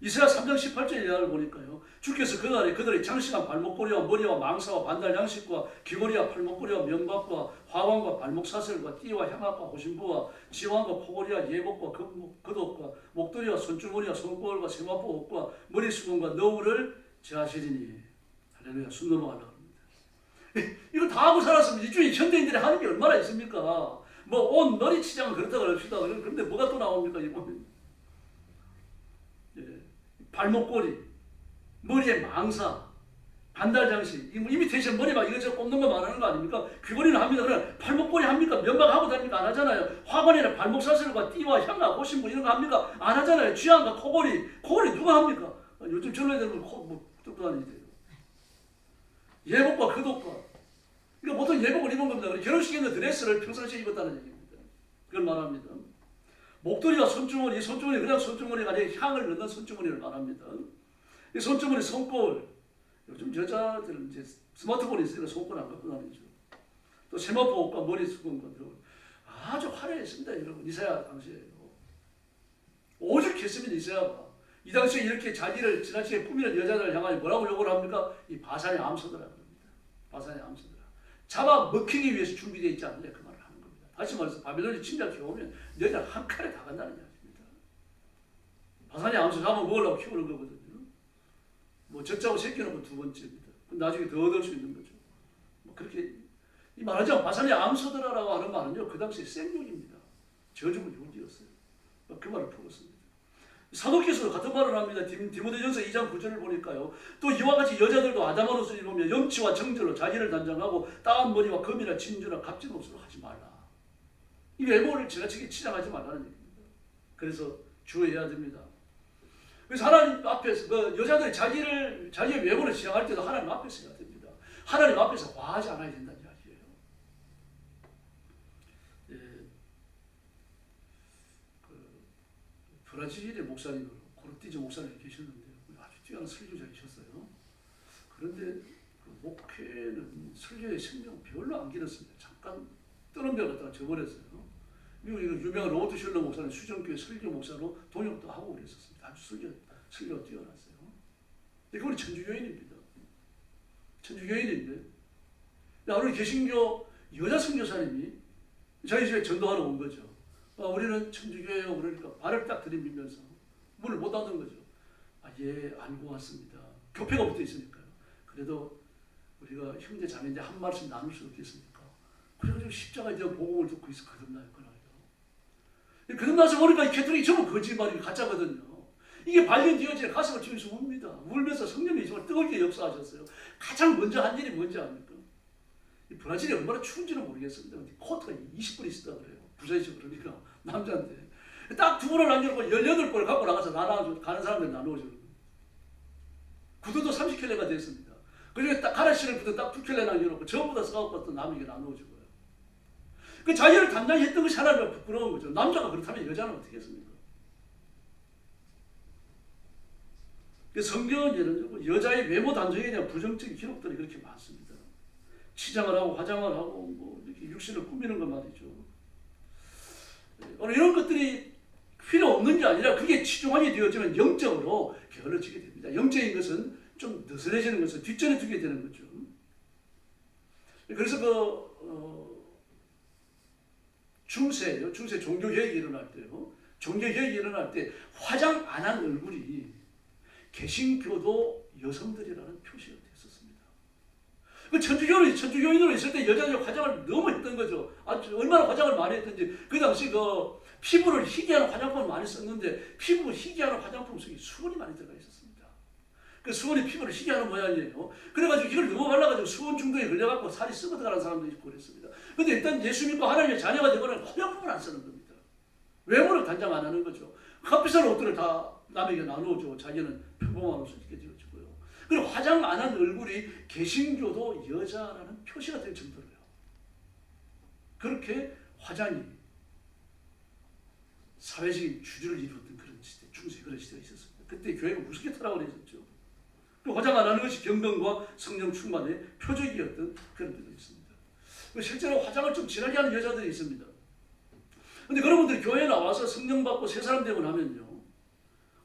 이스라엘 3장 18절 이하를 보니까요, 주께서 그날에 그들의 장식한 발목걸이와 머리와 망사와 반달 양식과 귀걸이와 팔목걸이와 명박과 화관과 발목사슬과 띠와 향악과 호신부와 지왕과 코걸이와 예복과 겉옷과 목도리와 손주머니와 손거울과 세마포 옷과 머리수건과 너울을 제하시리니. 할렐루야. 숨 넘어가려고 합니다. 이거 다 하고 살았으면 이쪽에 현대인들이 하는 게 얼마나 있습니까? 뭐 옷 머리 치장은 그렇다고 합시다. 그런데 뭐가 또 나옵니까? 이거는 발목걸이, 머리에 망사, 반달장식, 이미테이션 머리 막 이것저것 꼽는 거 말하는 거 아닙니까? 귀걸이는 합니다. 그러나 발목걸이 합니까? 면박하고 다닙니까? 안 하잖아요. 화관이나 발목사슬과 띠와 향락, 호신부 이런 거 합니까? 안 하잖아요. 쥐안과 코걸이 누가 합니까? 요즘 젊은 애들은 뭐 뜯고 다니세요. 예복과 겉옷과, 그러니까 보통 예복을 입은 겁니다. 결혼식에 있는 드레스를 평상시에 입었다는 얘기입니다. 그걸 말합니다. 목도리와 손주머니 그냥 손주머니가 아니라 향을 넣는 손주머니를 말합니다. 이 손주머니, 손거울. 요즘 여자들은 이제 스마트폰이 있으니까 손거울 안 갖고 다니죠. 또 세마포 옷과 머리 수건과 아주 화려했습니다, 여러분. 이사야 당시에요. 오죽했습니다, 이사야가. 이 당시에 이렇게 자기를 지나치게 꾸미는 여자들을 향하여 뭐라고 욕을 합니까? 이 바산의 암소들이라고 합니다. 바산의 암소들. 잡아 먹히기 위해서 준비되어 있지 않느냐, 그 말을 하는 겁니다. 다시 말해서 바벨론이 침략해 오면 너희들 한 칼에 다 간다는 이야기입니다. 바산의 암소 잡아 먹으려고 키우는 거거든요. 뭐 적자고 새끼는 두 번째입니다. 나중에 더 얻을 수 있는 거죠. 뭐 그렇게 이 말하자면 바산의 암소들이라고 하는 말은요, 그 당시에 생육입니다. 저주문 용지였어요. 그 말을 풀었습니다. 사도께서도 같은 말을 합니다. 디모데전서 2장 9절을 보니까요. 또 이와 같이 여자들도 아담한 옷을 입으며 염치와 정절로 자기를 단장하고 따은 머리와 금이나 진주나 값진 옷으로 하지 말라. 이 외모를 지나치게 치장하지 말라는 얘기입니다. 그래서 주의해야 됩니다. 그래서 하나님 앞에서 여자들이 자기의 외모를 치장할 때도 하나님 앞에서 해야 됩니다. 하나님 앞에서 과하지 않아야 된다는 이야기예요. 브라질의 목사님, 코르티즈 목사님 계셨는데 아주 뛰어난 설교자이셨어요. 그런데 그 목회는 설교의 생명 별로 안 길었습니다. 잠깐 뜨는 데 갔다가 져버렸어요. 미국 유명한 로버트 슐러 목사는 수정교회 설교 목사로 동역도 하고 그랬었습니다. 아주 설교가 뛰어났어요. 근데 그분이 천주교인입니다. 천주교인인데 우리 개신교 여자 선교사님이 저희 집에 전도하러 온 거죠. 우리는 천주교예요. 그러니까 발을 딱 들이밀면서 문을 못 닫는 거죠. 예, 알고 왔습니다. 교회가 붙어 있으니까요. 그래도 우리가 형제 자매인데 한 말씀 나눌 수 없겠습니까? 그래가지고 십자가에 대한 복음을 듣고 있어 거듭나요. 거듭나서 보니까 이 캐톨릭이 전부 거짓말이 가짜거든요. 이게 발견되어지니 가슴을 치면서 웁니다. 울면서 성령이 정말 뜨겁게 역사하셨어요. 가장 먼저 한 일이 뭔지 압니까? 이 브라질이 얼마나 추운지는 모르겠습니다. 코트가 20분 있었다 그래요. 부자이죠. 그러니까 남자인데 딱 두 번을 남겨놓고 18번을 갖고 나가서 가는 사람들 나누어주는 거예요. 구두도 30켤레가 됐습니다. 그중에 딱 하나 신을 구두 딱 2켤레 남겨놓고 전부 다 써갖고 또 남에게 나누어주고요. 그 자기를 단단히 했던 것이 하나님과 부끄러운 거죠. 남자가 그렇다면 여자는 어떻게 했습니까? 성경은 여자의 외모 단정에 대한 부정적인 기록들이 그렇게 많습니다. 치장을 하고 화장을 하고 뭐 이렇게 육신을 꾸미는 것 말이죠. 이런 것들이 필요 없는 게 아니라 그게 치중하게 되어지면 영적으로 게을러지게 됩니다. 영적인 것은 좀 느슨해지는 것은 뒷전에 두게 되는 거죠. 그래서 중세 종교개혁이 일어날 때요. 종교개혁이 일어날 때 화장 안 한 얼굴이 개신교도 여성들이라는 표시가 됐었습니다. 그 천주교인으로 있을 때 여자들이 화장을 너무 했던 거죠. 얼마나 화장을 많이 했던지. 그 당시 피부를 희게 하는 화장품을 많이 썼는데 피부 희게 하는 화장품 속에 수건이 많이 들어가 있었습니다. 그 수건이 피부를 희게 하는 모양이에요. 그래가지고 이걸 너무 발라가지고 수건 중독에 걸려갖고 살이 썩어들어가는 사람도 있고 그랬습니다. 근데 일단 예수 믿고 하나님의 자녀가 되고는 화장품을 안 쓰는 겁니다. 외모를 단장 안 하는 거죠. 값비싼 옷들을 다 남에게 나누어주고 자기는 평범한 옷을 입게 되어지고요. 그리고 화장 안 한 얼굴이 개신교도 여자라는 표시가 될 정도로요. 그렇게 화장이 사회적인 주류를 이루었던 그런 시대, 중세 그런 시대가 있었습니다. 그때 교회가 무섭게 타락을 했었죠. 화장 안 하는 것이 경건과 성령 충만의 표적이었던 그런 데가 있습니다. 실제로 화장을 좀 진하게 하는 여자들이 있습니다. 근데 그런 분들이 교회에 나와서 성령 받고 새 사람 되고 나면요,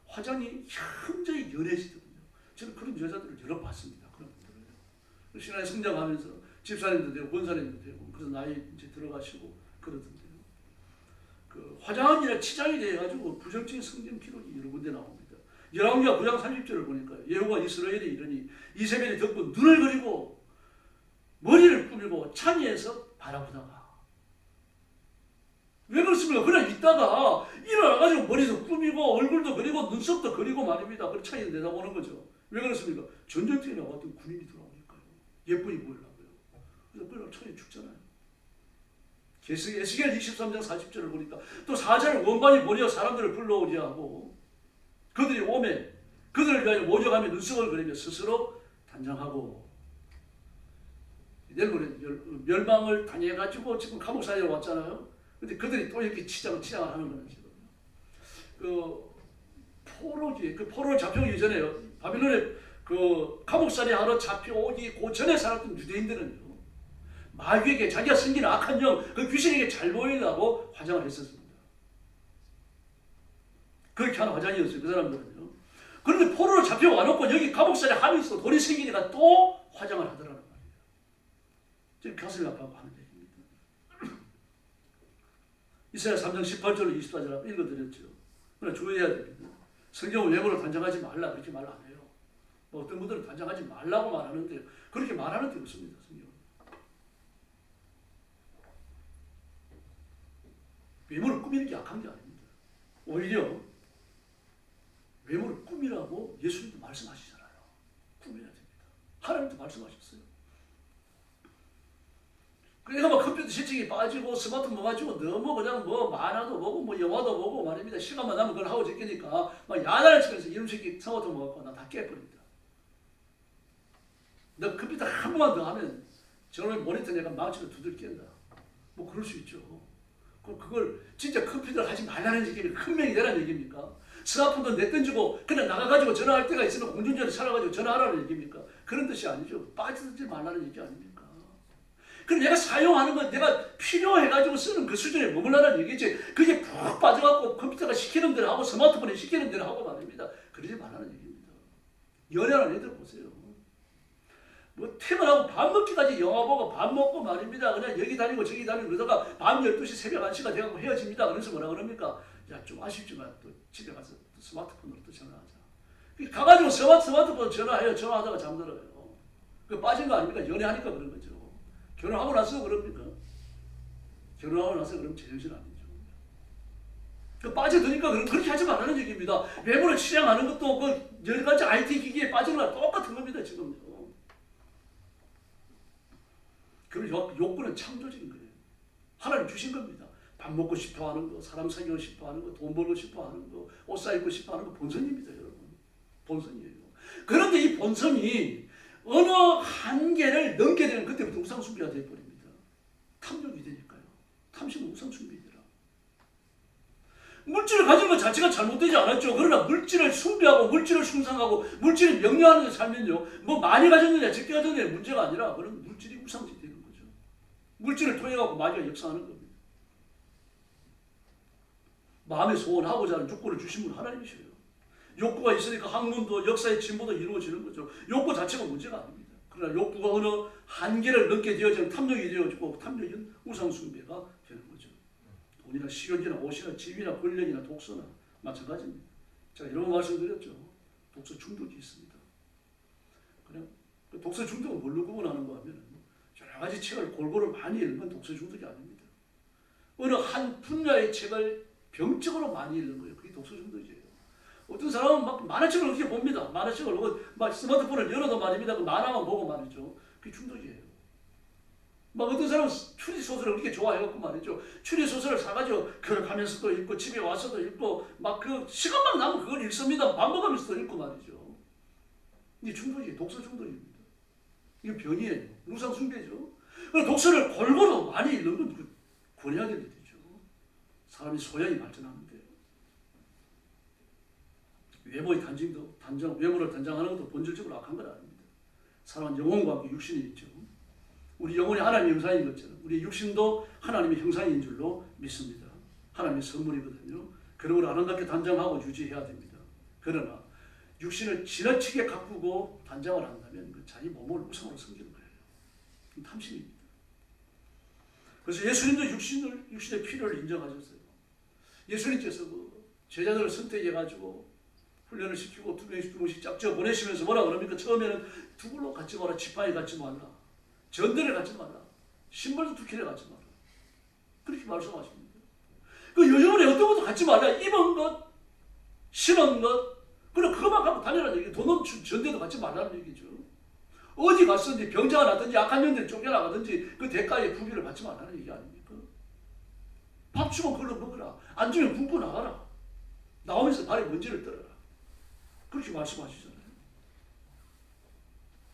화장이 현저히 연해지거든요. 저는 그런 여자들을 여러 봤습니다. 그런 분들을요. 신앙에 성장하면서 집사님도 되고 권사님도 되고 그래서 나이 이제 들어가시고 그러던데요. 그 화장이나 치장이 돼가지고 부정적인 성경 기록이 여러 군데 나옵니다. 열왕기하 9장 30절을 보니까 여호와 이스라엘이 이르니 이세벨이 듣고 눈을 그리고 머리를 꾸미고 창의에서 바라보다가 왜 그렇습니까? 그냥 있다가 일어나가지고 머리도 꾸미고 얼굴도 그리고 눈썹도 그리고 말입니다. 그 창의에 내다보는 거죠. 왜 그렇습니까? 전쟁터에 나왔던 군인이 돌아오니까요. 예쁘게 보이려고요. 그래서 그냥 창의에 죽잖아요. 에스겔 23장 40절을 보니까 또 4절 원반이 보려 사람들을 불러오게 하고 그들이 오매 그들을 위하여 모욕하며 눈썹을 그리며 스스로 단장하고 내일모레 멸망을 당해가지고 지금 감옥 사이에 왔잖아요. 근데 그들이 또 이렇게 치장을 하는 거는 지금 그 포로 잡혀오기 전에 바빌론에 그 감옥살이 하러 잡혀오기 그 전에 살았던 유대인들은요, 마귀에게 자기가 생긴 악한 영, 그 귀신에게 잘 보이려고 화장을 했었습니다. 그렇게 하는 화장이었어요, 그 사람들은요. 그런데 포로로 잡혀와놓고 여기 감옥살이 하면서 돈이 생기니까 또 화장을 하더라는 말이에요. 지금 가슴이 아파하고 하는 얘기입니다. 이사야 3장 18절로 24절 읽어드렸죠. 그러나 주의해야 됩니다. 성경은 외모를 단정하지 말라 그렇게 말 안 해요. 뭐 어떤 분들은 단정하지 말라고 말하는데 그렇게 말하는 데 없습니다. 성경은. 외모를 꾸미는 게 약한 게 아닙니다. 오히려 외모를 꾸미라고 예수님도 말씀하시잖아요. 꾸며야 됩니다. 하나님도 말씀하셨어요. 그러니까 막 컴퓨터 실증이 빠지고 스마트폰 가지고 너무 그냥 뭐 만화도 보고 뭐 영화도 보고 말입니다. 시간만 나면 그걸 하고 제끼니까 막 야단을 치면서 이놈 새끼 스마트폰 먹고 나 다 깨버립니다. 너 컴퓨터 한 번만 더 하면 저놈의 모니터 내가 망치로 두들 깬다. 뭐 그럴 수 있죠. 그걸 진짜 컴퓨터를 하지 말라는 얘기는 큰 명이 되라는 얘기입니까? 스마트폰도 내던지고 그냥 나가가지고 전화할 때가 있으면 공중전에 찾아가지고 전화하라는 얘기입니까? 그런 뜻이 아니죠. 빠지지 말라는 얘기 아닙니까? 그럼 내가 사용하는 건 내가 필요해가지고 쓰는 그 수준에 머물라는 얘기지. 그게 푹 빠져갖고 컴퓨터가 시키는 대로 하고 스마트폰이 시키는 대로 하고 말입니다. 그러지 말라는 얘기입니다. 연애하는 애들 보세요. 뭐 퇴근하고 밥 먹기까지 영화 보고 밥 먹고 말입니다. 그냥 여기 다니고 저기 다니고 그러다가 밤 12시 새벽 1시가 돼가고 헤어집니다. 그래서 뭐라 그럽니까? 야, 좀 아쉽지만 또 집에 가서 또 스마트폰으로 또 전화하자. 가가지고 스마트폰 전화해요. 전화하다가 잠들어요. 그 빠진 거 아닙니까? 연애하니까 그런 거죠. 결혼하고 나서 그럽니까? 결혼하고 나서 그럼 제정신 아니죠. 그 빠져드니까 그렇게 하지 말라는 얘기입니다. 외모를 치장하는 것도 그 여러 가지 IT 기기에 빠지는 거랑 똑같은 겁니다. 지금요. 그런 욕구는 창조적인 거예요. 하나님 주신 겁니다. 밥 먹고 싶어 하는 거, 사람 사귀고 싶어 하는 거, 돈 벌고 싶어 하는 거, 옷 사입고 싶어 하는 거 본성입니다, 여러분. 본성이에요. 그런데 이 본성이 어느 한계를 넘게 되면 그때부터 우상숭배가 되어버립니다. 탐욕이 되니까요. 탐심은 우상숭배이더라. 물질을 가진 것 자체가 잘못되지 않았죠. 그러나 물질을 숭배하고 물질을 숭상하고 물질을 명령하는 데 살면요, 뭐 많이 가졌느냐 적게 가졌느냐 문제가 아니라 그런 물질이 우상이 되는 거죠. 물질을 통해 갖고 마귀가 역사하는 겁니다. 마음에 소원하고자 하는 욕구를 주신 분은 하나님이셔요. 욕구가 있으니까 학문도 역사의 진보도 이루어지는 거죠. 욕구 자체가 문제가 아닙니다. 그러나 욕구가 어느 한계를 넘게 되어지는 탐욕이 되어지고 탐욕은 우상숭배가 되는 거죠. 돈이나 식욕이나 옷이나 집이나 권력이나 독서나 마찬가지입니다. 제가 여러 번 말씀드렸죠. 독서 중독이 있습니다. 그냥 그 독서 중독은 뭘로 구분하는가 하면 여러 가지 책을 골고루 많이 읽는 건 독서 중독이 아닙니다. 어느 한 분야의 책을 병적으로 많이 읽는 거예요. 그게 독서 중독이에요. 어떤 사람은 막 만화책을 그렇게 봅니다. 만화책을 막 스마트폰을 열어도 말입니다. 그 만화만 보고 말이죠. 그게 중독이에요. 막 어떤 사람은 추리소설을 그렇게 좋아해갖고 말이죠. 추리소설을 사가지고 걸어가면서도 읽고 집에 와서도 읽고 막 그 시간만 나면 그걸 읽습니다. 반복하면서도 읽고 말이죠. 이게 중독이에요. 독서 중독입니다. 이게 병이에요. 우상 숭배죠. 그래서 독서를 골고루 많이 읽는 건 권해야 되는 일이죠. 사람이 소양이 발전하는 데요. 외모의 외모를 단장하는 것도 본질적으로 악한 건 아닙니다. 사람은 영혼과 함께 육신이 있죠. 우리 영혼이 하나님의 형상인 것처럼 우리 육신도 하나님의 형상인 줄로 믿습니다. 하나님의 선물이거든요. 그런 걸 아름답게 단장하고 유지해야 됩니다. 그러나 육신을 지나치게 가꾸고 단장을 한다면 그 자기 몸을 우상으로 섬기는 거예요. 탐심입니다. 그래서 예수님도 육신의 필요를 인정하셨어요. 예수님께서 그 제자들을 선택해가지고 훈련을 시키고 두 명씩 짝지어 보내시면서 뭐라 그럽니까? 처음에는 두불로 갖지 마라, 지팡이 갖지 말라, 전대를 갖지 말라, 신발도 두 켤레 갖지 마라. 그렇게 말씀하십니다. 그 여정원에 어떤 것도 갖지 말라. 입은 것, 신은 것, 그래 그것만 갖고 다니라는 얘기. 돈 없는 전대도 갖지 말라는 얘기죠. 어디 갔든지 병자가 났든지 악한 년들이 쫓겨나가든지 그 대가의 구비를 받지 말라는 얘기 아닙니까? 밥 주면 그걸로 먹어라. 안 주면 굶고 나가라. 나오면서 발에 먼지를 떨어라. 그렇게 말씀하시잖아요.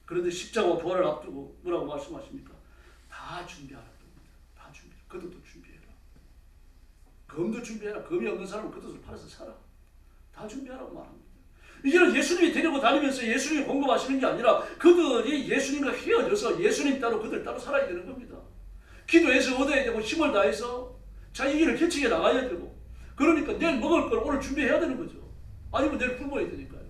그런데 십자가와 부활을 앞두고 뭐라고 말씀하십니까? 다 준비하라. 다 준비해라. 겉옷도 준비해라. 검도 준비해라. 검이 없는 사람은 겉옷을 팔아서 사라. 다 준비하라고 말합니다. 이제는 예수님이 데리고 다니면서 예수님이 공급하시는 게 아니라 그들이 예수님과 헤어져서 예수님 따로 그들 따로 살아야 되는 겁니다. 기도해서 얻어야 되고 힘을 다해서 자기 길을 개척해 나가야 되고 그러니까 내일 먹을 걸 오늘 준비해야 되는 거죠. 아니면 내일 굶어야 되니까요.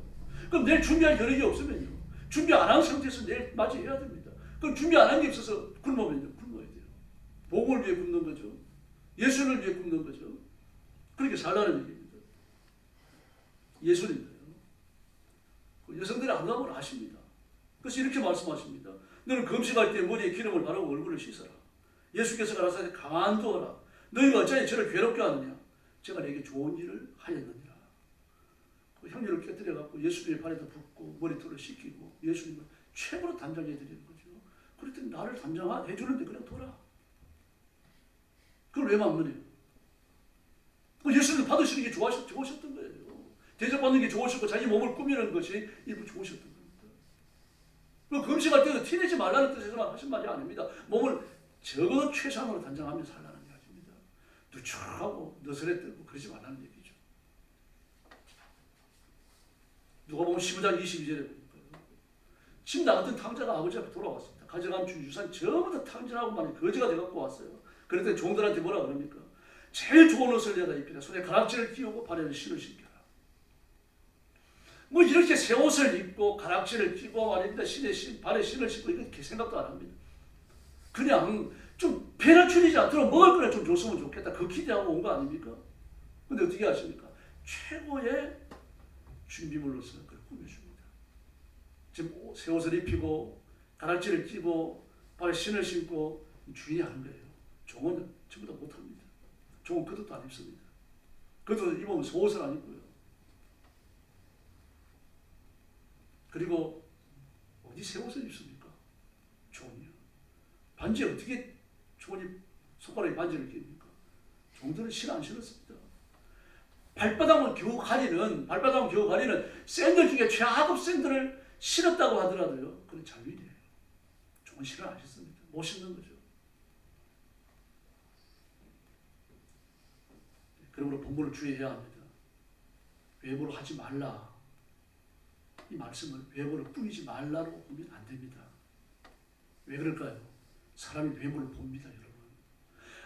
그럼 내일 준비할 여력이 없으면요. 준비 안 한 상태에서 내일 맞이해야 됩니다. 그럼 준비 안 한 게 있어서 굶으면요. 굶어야 돼요. 복을 위해 굶는 거죠. 예수를 위해 굶는 거죠. 그렇게 살라는 얘기입니다. 예수님도요. 여성들의 안감을 아십니다. 그래서 이렇게 말씀하십니다. 너는 금식할 때 머리에 기름을 바르고 얼굴을 씻어라. 예수께서 가라사대 가만두어라. 너희가 어찌하여 저를 괴롭게 하느냐. 제가 내게 좋은 일을 하였느니라. 그 형제를 깨뜨려갖고 예수님의 발에다 붓고 머리털을 씻기고 예수님을 최고로 단장해 드리는 거죠. 그랬더니 나를 단장해 주는데 그냥 둬라. 그걸 왜 막느냐. 예수님 받으시는 게 좋으셨던 거예요. 대접받는 게 좋으셨고 자기 몸을 꾸미는 것이 일부 좋으셨던 겁니다. 금식할 때도 티내지 말라는 뜻에서 하신 말이 아닙니다. 몸을 적어도 최상으로 단장하며 살라는 이야기입니다. 누축하고 너스레뜨고 그러지 말라는 얘기죠. 누가 보면 15장 22절에 보니까 집 나갔던 탕자가 아버지 앞에 돌아왔습니다. 가져간 유산 전부 다 탕진하고 많이 거지가 돼갖고 왔어요. 그랬더니 종들한테 뭐라 그럽니까? 제일 좋은 옷을 내다 입히라. 손에 가락지를 끼우고 발에는 신을 신겨라. 뭐 이렇게 새 옷을 입고 가락지를 끼고 말입니다. 발에 신을 신고 이렇게 생각도 안 합니다. 그냥 좀 배나 추리지 않도록 먹을 거나 좀 줬으면 좋겠다. 그 기대하고 온 거 아닙니까? 근데 어떻게 하십니까? 최고의 준비물로서 그걸 꾸며줍니다. 지금 새 옷을 입히고 가락지를 끼고 발에 신을 신고 주인이 하는 거예요. 종은 전부 다 못합니다. 종은 겉옷도 안 입습니다. 겉옷을 입으면 속옷을 안 입고요. 그리고 어디 새 옷을 입습니까? 종이요. 반지 어떻게 종이 손가락에 반지를 낍니까? 종들은 신 안 신었습니다. 발바닥을 겨우 가리는 샌들 중에 최하급 샌들을 신었다고 하더라도요. 그건 장밋이에요. 종은 신을 안 신습니다. 못 신는 거죠. 그러므로 본분을 주의해야 합니다. 외모로 하지 말라. 이 말씀을 외모를 꾸미지 말라고 보면 안 됩니다. 왜 그럴까요? 사람이 외모를 봅니다, 여러분.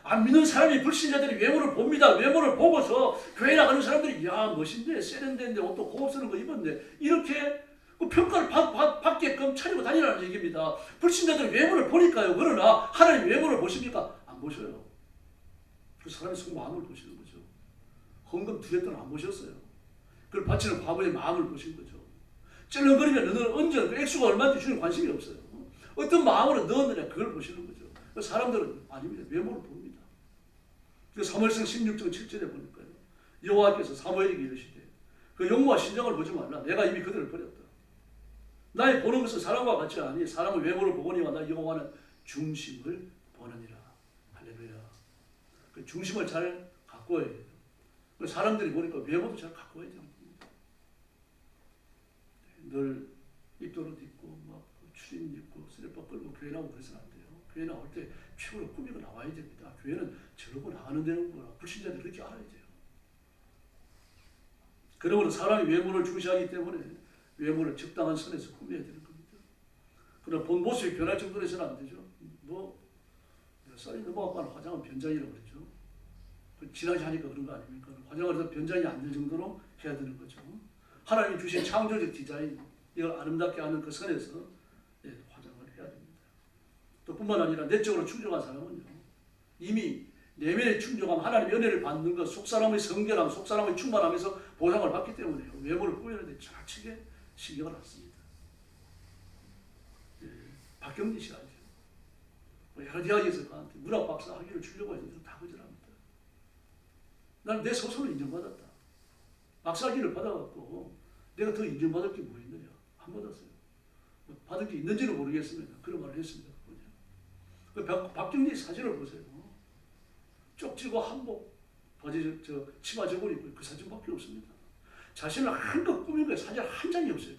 안 믿는 사람이 불신자들이 외모를 봅니다. 외모를 보고서 교회 나가는 사람들이 야 멋있네, 세련된데 옷도 고급스러운 거 입었네 이렇게 평가를 받게끔 차리고 다니라는 얘기입니다. 불신자들이 외모를 보니까요. 그러나 하나님 외모를 보십니까? 안 보셔요. 그 사람의 속마음을 보시는 거죠. 헌금 두렸던 안 보셨어요. 그걸 바치는 과부의 마음을 보신 거죠. 찔렁거리면 너는 언제 그 액수가 얼마인지 주님 관심이 없어요. 어떤 마음으로 넣었느냐 그걸 보시는 거죠. 사람들은 아닙니다. 외모를 봅니다. 사무엘상 16장 7절에 보니까요. 여호와께서 사무엘에게 이르시되 그 영모와 신장을 보지 말라. 내가 이미 그들을 버렸다. 나의 보는 것은 사람과 같지 아니 사람은 외모를 보거니와 나 여호와는 중심을 영원하니라. 할렐루야. 그 중심을 잘 갖고 와야 돼요. 사람들이 보니까 외모도 잘 갖고 와야 됩니다. 늘 입도로 입고 막 추린 입고 쓰레빠 끌고 교회 나오고 그래서는 안 돼요. 교회 나올 때 최고로 꾸미고 나와야 됩니다. 교회는 저러고 나가는 데는구나. 불신자들이 그렇게 알아야 돼요. 그러므로 사람이 외모를 중시하기 때문에 외모를 적당한 선에서 꾸며야 되는 겁니다. 그러나 본 모습이 변할 정도로 해서는 안 되죠. 뭐 쌀이 넘어가면 화장은 변장이라고 그러죠. 지나지 하니까 그런 거 아닙니까? 화장을 해서 변장이 안 될 정도로 해야 되는 거죠. 하나님이 주신 창조적 디자인, 이걸 아름답게 하는 그 선에서 화장을 해야 됩니다. 또 뿐만 아니라 내적으로 충족한 사람은요, 이미 내면의 충족함, 하나님의 은혜를 받는 것, 속사람의 성결함, 속사람의 충만함에서 보상을 받기 때문에 외모를 꾸미는데 좌측에 신경을 안 씁니다. 박경리 씨 알죠? 여러 대학에서 나한테 문학 박사 학위를 주려고 했는데 다 거절합니다. 나는 내 소설을 인정받았다. 박사 학위를 받아갖고 내가 더 인정받을 게 뭐 있느냐? 안 받았어요. 받을 게 있는지는 모르겠습니다. 그런 말을 했습니다. 박경리 사진을 보세요. 쪽지고 한복, 바지 치마 저고리 입고 그 사진밖에 없습니다. 자신을 한껏 꾸민 거에 사진 한 장이 없어요.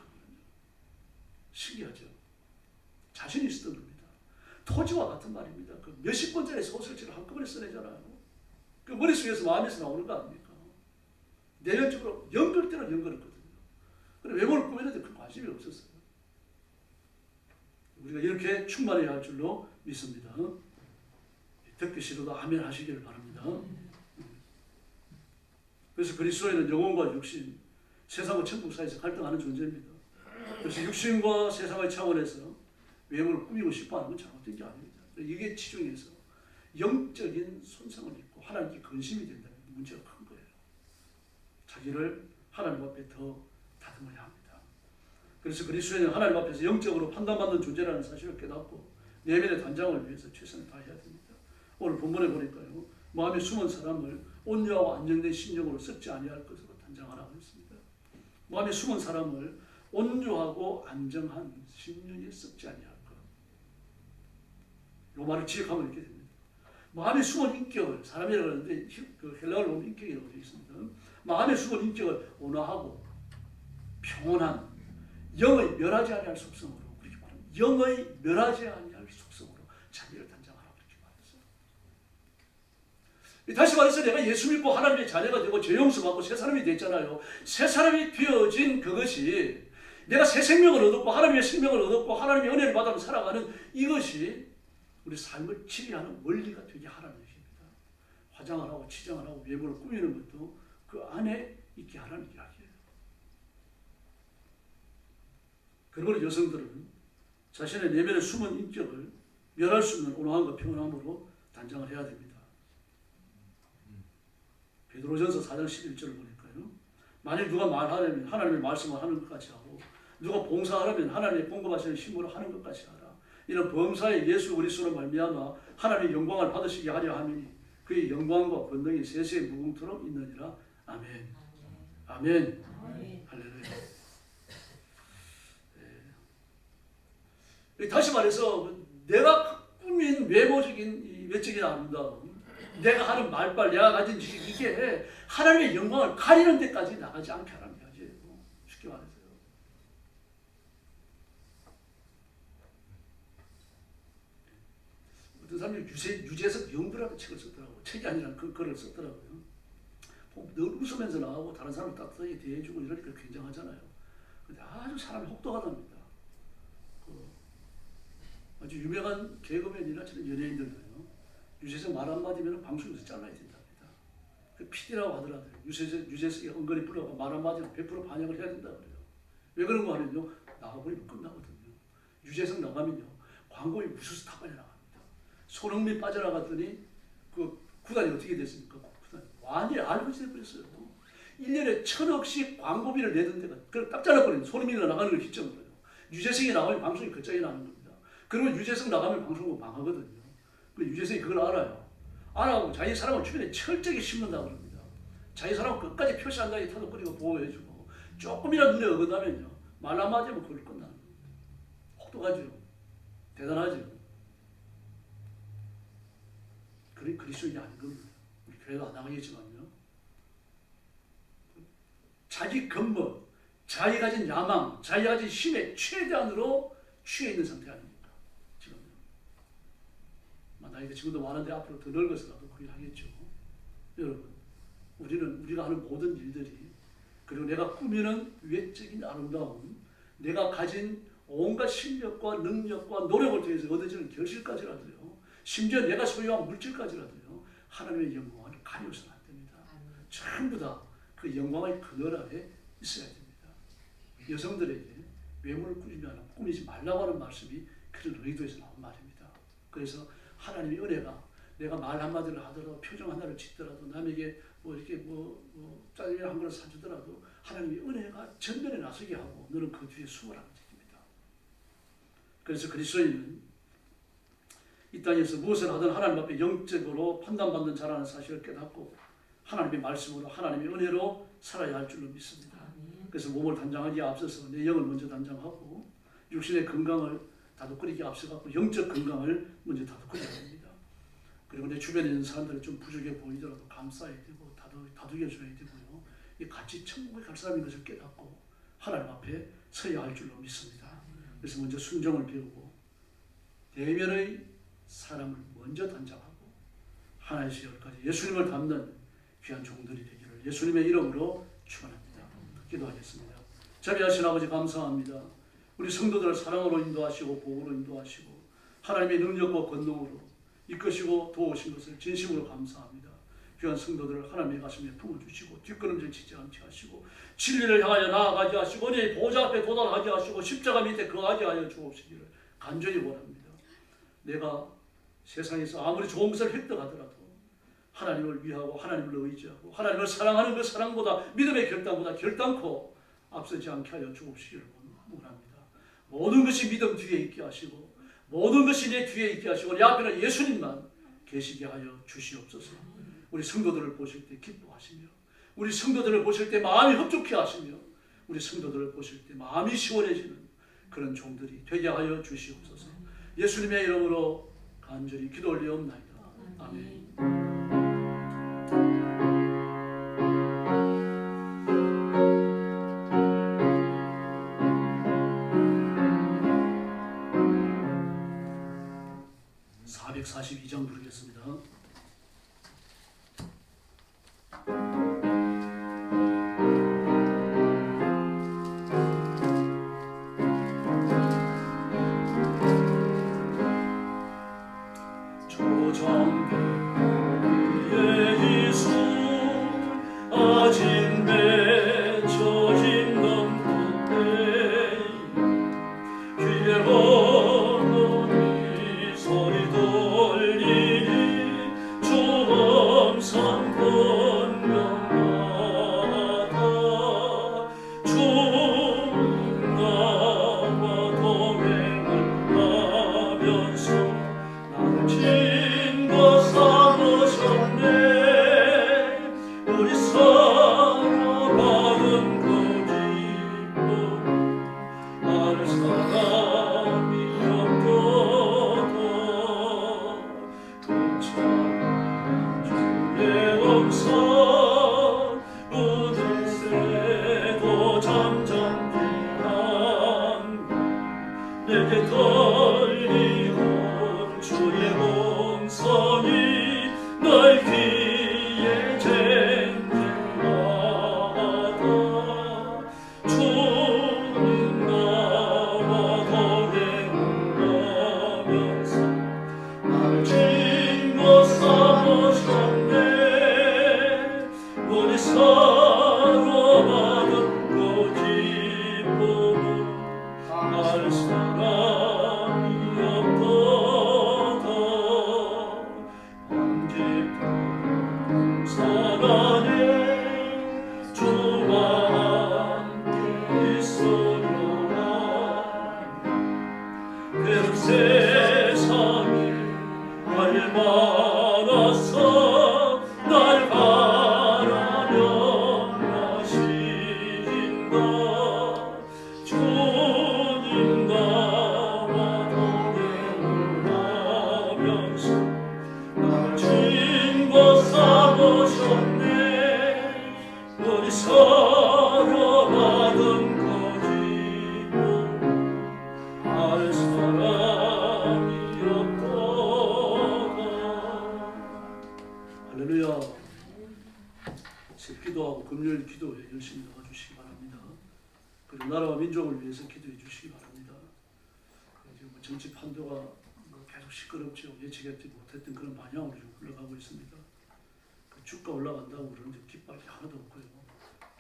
신기하죠? 자신이 있었던 겁니다. 토지와 같은 말입니다. 그 몇십 권짜리 소설지를 한꺼번에 써내잖아요. 그 머릿속에서 마음에서 나오는 거 아닙니까? 내면적으로 연결되는 연결했거든요. 그런데 외모를 꾸미는데 큰 관심이 없었어요. 우리가 이렇게 충만해야 할 줄로 믿습니다. 듣기 싫어도 아멘 하시기를 바랍니다. 그래서 그리스도인은 영혼과 육신, 세상과 천국 사이에서 갈등하는 존재입니다. 그래서 육신과 세상의 차원에서 외모를 꾸미고 싶어하는 건 잘못된 게 아닙니다. 이게 지중에서 영적인 손상을 입고 하나님께 근심이 된다면 문제가 큰 거예요. 자기를 하나님 앞에 더 다듬어야 합니다. 그래서 그리스도인은 하나님 앞에서 영적으로 판단받는 존재라는 사실을 깨닫고 내면의 단장을 위해서 최선을 다해야 됩니다. 오늘 본문에 보니까요, 마음에 숨은 사람을 온유하고 안정된 심령으로 썩지 아니할 것으로 단장하라고 했습니다. 마음에 숨은 사람을 온유하고 안정한 심령에 썩지 아니할 것. 이 말을 지적하면 이렇게 됩니다. 마음에 숨은 인격을, 사람이라고 하는데 그 헬라어를 보면 인격이라고 되어 있습니다. 마음에 숨은 인격을 온화하고 평온한 영의 멸하지 아니할 속성으로, 그렇게 말합니다. 영의 멸하지 아니할 속성으로 자기를 단장하라고 그렇게 말했어요. 다시 말해서 내가 예수 믿고 하나님의 자녀가 되고 죄 용서받고 새 사람이 됐잖아요. 새 사람이 되어진 그것이 내가 새 생명을 얻었고 하나님의 생명을 얻었고 하나님의 은혜를 받아 살아가는 이것이 우리 삶을 지배하는 원리가 되게 하라는 얘기입니다. 화장을 하고 치장을 하고 외모를 꾸미는 것도 그 안에 있게 하라는 이야기예요. 그러므로 여성들은 자신의 내면의 숨은 인격을 멸할 수 있는 온화함과 평온함으로 단장을 해야 됩니다. 베드로전서 4장 11절을 보니까요, 만일 누가 말하려면 하나님의 말씀을 하는 것 같이 하고 누가 봉사하려면 하나님의 공급하시는 힘으로 하는 것 같이 하라. 이런 범사에 예수 그리스도로 말미암아 하나님의 영광을 받으시게 하려 함이니 그의 영광과 권능이 세세에 무궁토록 있느니라. 아멘. 아멘. 할렐루야. 네. 다시 말해서 내가 꾸민 외모적인 이 외적인 아름다움, 내가 하는 말빨, 내가 가진 지식, 이게 하나님의 영광을 가리는 데까지 나가지 않게 하라는 이야기예요. 쉽게 말해서요. 어떤 사람이 유재석 영부라는 책을 썼더라고요. 책이 아니라 그 글을 썼더라고요. 늘 웃으면서 나오고 다른 사람을 따뜻하게 대해주고 이러니까 굉장하잖아요. 근데 아주 사람이 혹독하답니다. 아주 유명한 개그맨이나 연예인들도요, 유재석 말 한마디면 방송에서 잘라야 된답니다. 그 PD라고 하더라고요. 유재석이 은근히 불러가 말 한마디로 100% 반영을 해야 된다고 그래요. 왜 그런 거 하면요, 나가버리면 끝나거든요. 유재석 나가면요, 광고에 무슨 스타가 나갑니다. 손흥민 빠져나갔더니 그 구단이 어떻게 됐습니까? 구단이 완전히 알고지 돼버렸어요. 1년에 1,000억씩 광고비를 내던 데가 그걸 딱 잘라버리는, 손흥민이 나가는 걸 기점으로요. 유재석이 나가면 방송이 끝장이 나는 겁니다. 그러면 유재석 나가면 방송국 망하거든요. 근데 유재석이 그걸 알아요. 알아고 자기 사람을 주변에 철저하게 심는다고 합니다. 자기 사람을 끝까지 표시한다고 타도거리고 보호해주고 조금이라도 눈에 어긋나면요, 말 한마디 하면 그걸 끝나는 겁니다. 혹독하죠. 대단하죠. 그리스도인이 아닌 겁니다. 우리 교회도 안 나가겠지만요. 자기 근본, 자기 가진 야망, 자기 가진 힘의 최대한으로 취해 있는 상태 아닙니까? 지금요. 나이가 지금도 많은데 앞으로 더 늙어서라도 그걸 하겠죠. 여러분, 우리가 하는 모든 일들이, 그리고 내가 꾸미는 외적인 아름다움, 내가 가진 온갖 실력과 능력과 노력을 통해서 얻어지는 결실까지라도요, 심지어 내가 소유한 물질까지라도요, 하나님의 영광을 가려서는 안 됩니다. 전부 다 그 영광의 그늘 아래 있어야 됩니다. 여성들에게 외모를 꾸미지 말라고 하는 말씀이 그런 의도에서 나온 말입니다. 그래서 하나님의 은혜가 내가 말 한마디를 하더라도, 표정 하나를 짓더라도, 남에게 이렇게 짜장면 한 그릇 사주더라도 하나님의 은혜가 전면에 나서게 하고 너는 그 뒤에 숨으라는 얘기입니다. 그래서 그리스도인은 이 땅에서 무엇을 하든 하나님 앞에 영적으로 판단받는 자라는 사실을 깨닫고 하나님의 말씀으로, 하나님의 은혜로 살아야 할 줄로 믿습니다. 그래서 몸을 단장하기에 앞서서 내 영을 먼저 단장하고 육신의 건강을 다독거리기에 앞서갖고 영적 건강을 먼저 다독거려야 됩니다. 그리고 내 주변에 있는 사람들이 좀 부족해 보이더라도 감싸야 되고 다독여줘야 되고요. 이 같이 천국에 갈 사람인 것을 깨닫고 하나님 앞에 서야 할 줄로 믿습니다. 그래서 먼저 순종을 배우고 대면의 사람을 먼저 단장하고 하나에서 열까지 예수님을 닮는 귀한 종들이 되기를 예수님의 이름으로 축원합니다. 기도하겠습니다. 자비하신 아버지 감사합니다. 우리 성도들을 사랑으로 인도하시고 보호로 인도하시고 하나님의 능력과 권능으로 이끄시고 도우신 것을 진심으로 감사합니다. 귀한 성도들을 하나님의 가슴에 품어주시고 뒷걸음질 치지 않게 하시고 진리를 향하여 나아가게 하시고 은혜의 보좌 앞에 도달하게 하시고 십자가 밑에 거하게 하여 주옵시기를 간절히 원합니다. 내가 세상에서 아무리 좋은 것을 획득하더라도 하나님을 위하고 하나님을 의지하고 하나님을 사랑하는 그 사랑보다 믿음의 결단보다 결단코 앞서지 않게 하여 주옵시기를 원합니다. 모든 것이 믿음 뒤에 있게 하시고 모든 것이 내 뒤에 있게 하시고 내 앞에는 예수님만 계시게 하여 주시옵소서. 우리 성도들을 보실 때 기뻐하시며 우리 성도들을 보실 때 마음이 흡족해 하시며 우리 성도들을 보실 때 마음이 시원해지는 그런 종들이 되게 하여 주시옵소서. 예수님의 이름으로 간절히 기도 올리옵나이다. 아멘. 442장 부르겠습니다. 내게 떨리고 할렐루야. 새기도하고 금요일 기도에 열심히 나와주시기 바랍니다. 그리고 나라와 민족을 위해서 기도해 주시기 바랍니다. 지금 정치 판도가 계속 시끄럽죠. 예측하지 못했던 그런 방향으로 좀 흘러가고 있습니다. 주가 올라간다고 그러는데 깃발이 하나도 없고요.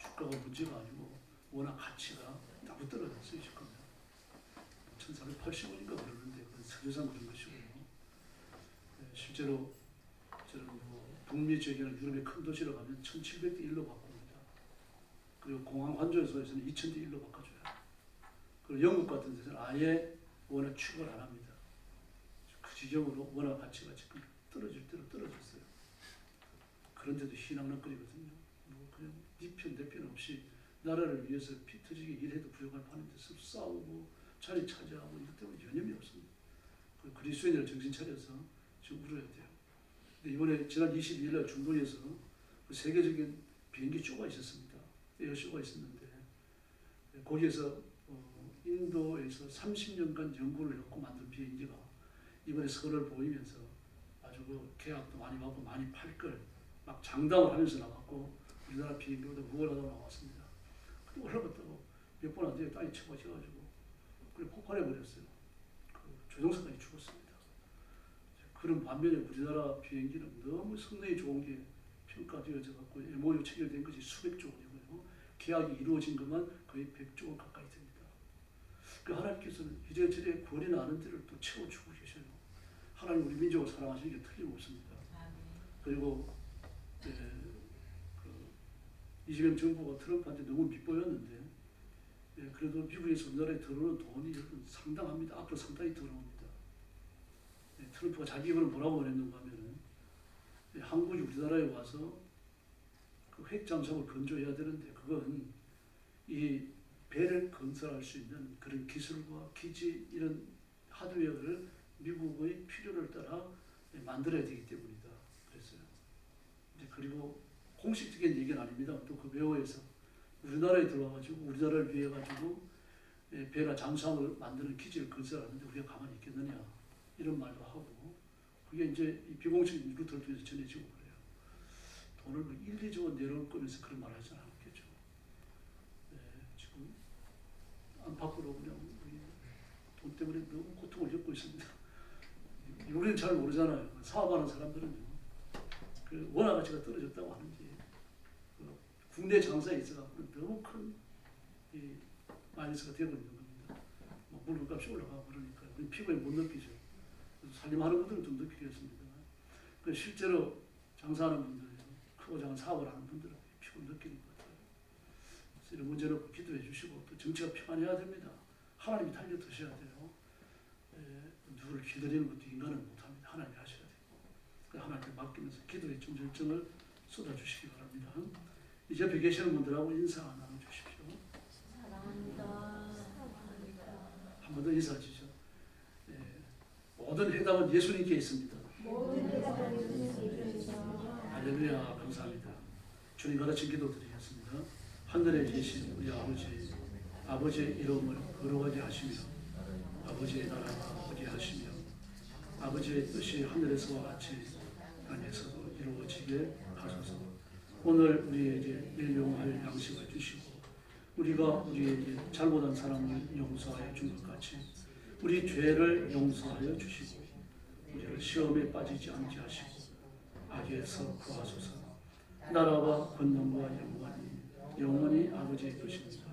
주가가 문제가 아니고 워낙 가치가 너무 떨어졌어요. 지금 1480원인가 그러는데 그건 세계상 그런 것이고요. 실제로 저는 북미 지역이나 유럽의 큰 도시로 가면 1700대 1로 바꿉니다. 그리고 공항 환전소에서는 2000대 1로 바꿔줘요. 그리고 영국 같은 데서는 아예 워낙 취급을 안 합니다. 그 지경으로 워낙 가치가 지금 떨어질 대로 떨어졌어요. 그런데도 희낙낙거리거든요. 그냥 니편 대편 없이 나라를 위해서 피 터지게 일해도 부족할 판인데 서로 싸우고 자리 차지하고 이것 때문에 여념이 없습니다. 그리스도인들 정신 차려서 지금 울어야 돼요. 근데 이번에 지난 22일 날 중동에서 세계적인 비행기 쇼가 있었습니다. 에어쇼가 있었는데 거기에서 인도에서 30년간 연구를 했고 만든 비행기가 이번에 선을 보이면서 아주 계약도 많이 받고 많이 팔 걸 막 장담을 하면서 나왔고 우리나라 비행기보다 우월하다고 나왔습니다. 근데 올라갔다고 몇 번 안 돼요. 땅에 쳐맞혀가지고 그래 폭발해버렸어요. 조종사까지 죽었습니다. 그런 반면에 우리나라 비행기는 너무 성능이 좋은 게 평가되어져 갖고 MOU 체결된 것이 수백조 원이고요. 계약이 이루어진 것만 거의 100조 원 가까이 됩니다. 그 하나님께서는 이래저래 권리 나는 데를 또 채워주고 계셔요. 하나님 우리 민족을 사랑하시는 게 틀림없습니다. 그리고 이재명 정부가 트럼프한테 너무 밑보였는데 그래도 미국에서 우리나라에 들어오는 돈이 상당합니다. 앞으로 상당히 들어옵니다. 트럼프가 자기 입으로 뭐라고 말했는가 하면은 한국이 우리나라에 와서 그 핵잠수함을 건조해야 되는데 그건 이 배를 건설할 수 있는 그런 기술과 기지 이런 하드웨어를 미국의 필요를 따라 만들어야 되기 때문이다. 그랬어요. 그리고 공식적인 얘기는 아닙니다. 또 그 외호에서 우리나라에 들어와가지고 우리나라를 위해 가지고 배나 잠수함을 만드는 기지를 건설하는데 우리가 가만히 있겠느냐 이런 말도 하고 그게 이제 비공식 루트를 통해서 전해지고 그래요. 돈을 뭐 1, 2조 원 내놓을 거면서 그런 말 하지 않았겠죠. 지금 안팎으로 그냥 돈 때문에 너무 고통을 겪고 있습니다. 우리는 잘 모르잖아요. 사업하는 사람들은요. 원화 가치가 떨어졌다고 하는지 국내 장사에 있어서는 너무 큰 마이너스가 되어버리는 겁니다. 물건값이 올라가고 그러니까 우리 피부에 못 느끼죠. 살림하는 분들은 좀 느끼겠습니다. 실제로 장사하는 분들, 크고 작은 사업을 하는 분들은 피부를 느끼는 것 같아요. 그래서 이런 문제는 기도해 주시고 또 정치가 평안해야 됩니다. 하나님이 달려 드셔야 돼요. 누구를 기다리는 것도 인간은 못합니다. 하나님이 하셔야 돼요. 하나님께 맡기면서 기도의 좀 열정을 쏟아주시기 바랍니다. 이 옆에 계시는 분들하고 인사 나눠주십시오. 사랑합니다. 한 번 더 인사 주시죠. 모든 해답은 예수님께 있습니다. 할렐루야. 감사합니다. 주님 가르친 기도 드리겠습니다. 하늘에 계신 우리 아버지의 이름을 거룩하게 하시며 아버지의 나라가 오게 하시며 아버지의 뜻이 하늘에서와 같이 땅에서도 이루어지게 하소서. 오늘 우리에게 일용할 양식을 주시고 우리가 우리에게 잘못한 사람을 용서하여 준 것 같이 우리 죄를 용서하여 주시고 우리를 시험에 빠지지 않게 하시고 악에서 구하소서. 나라와 권능과 영광이 영원히 아버지의 것입니다.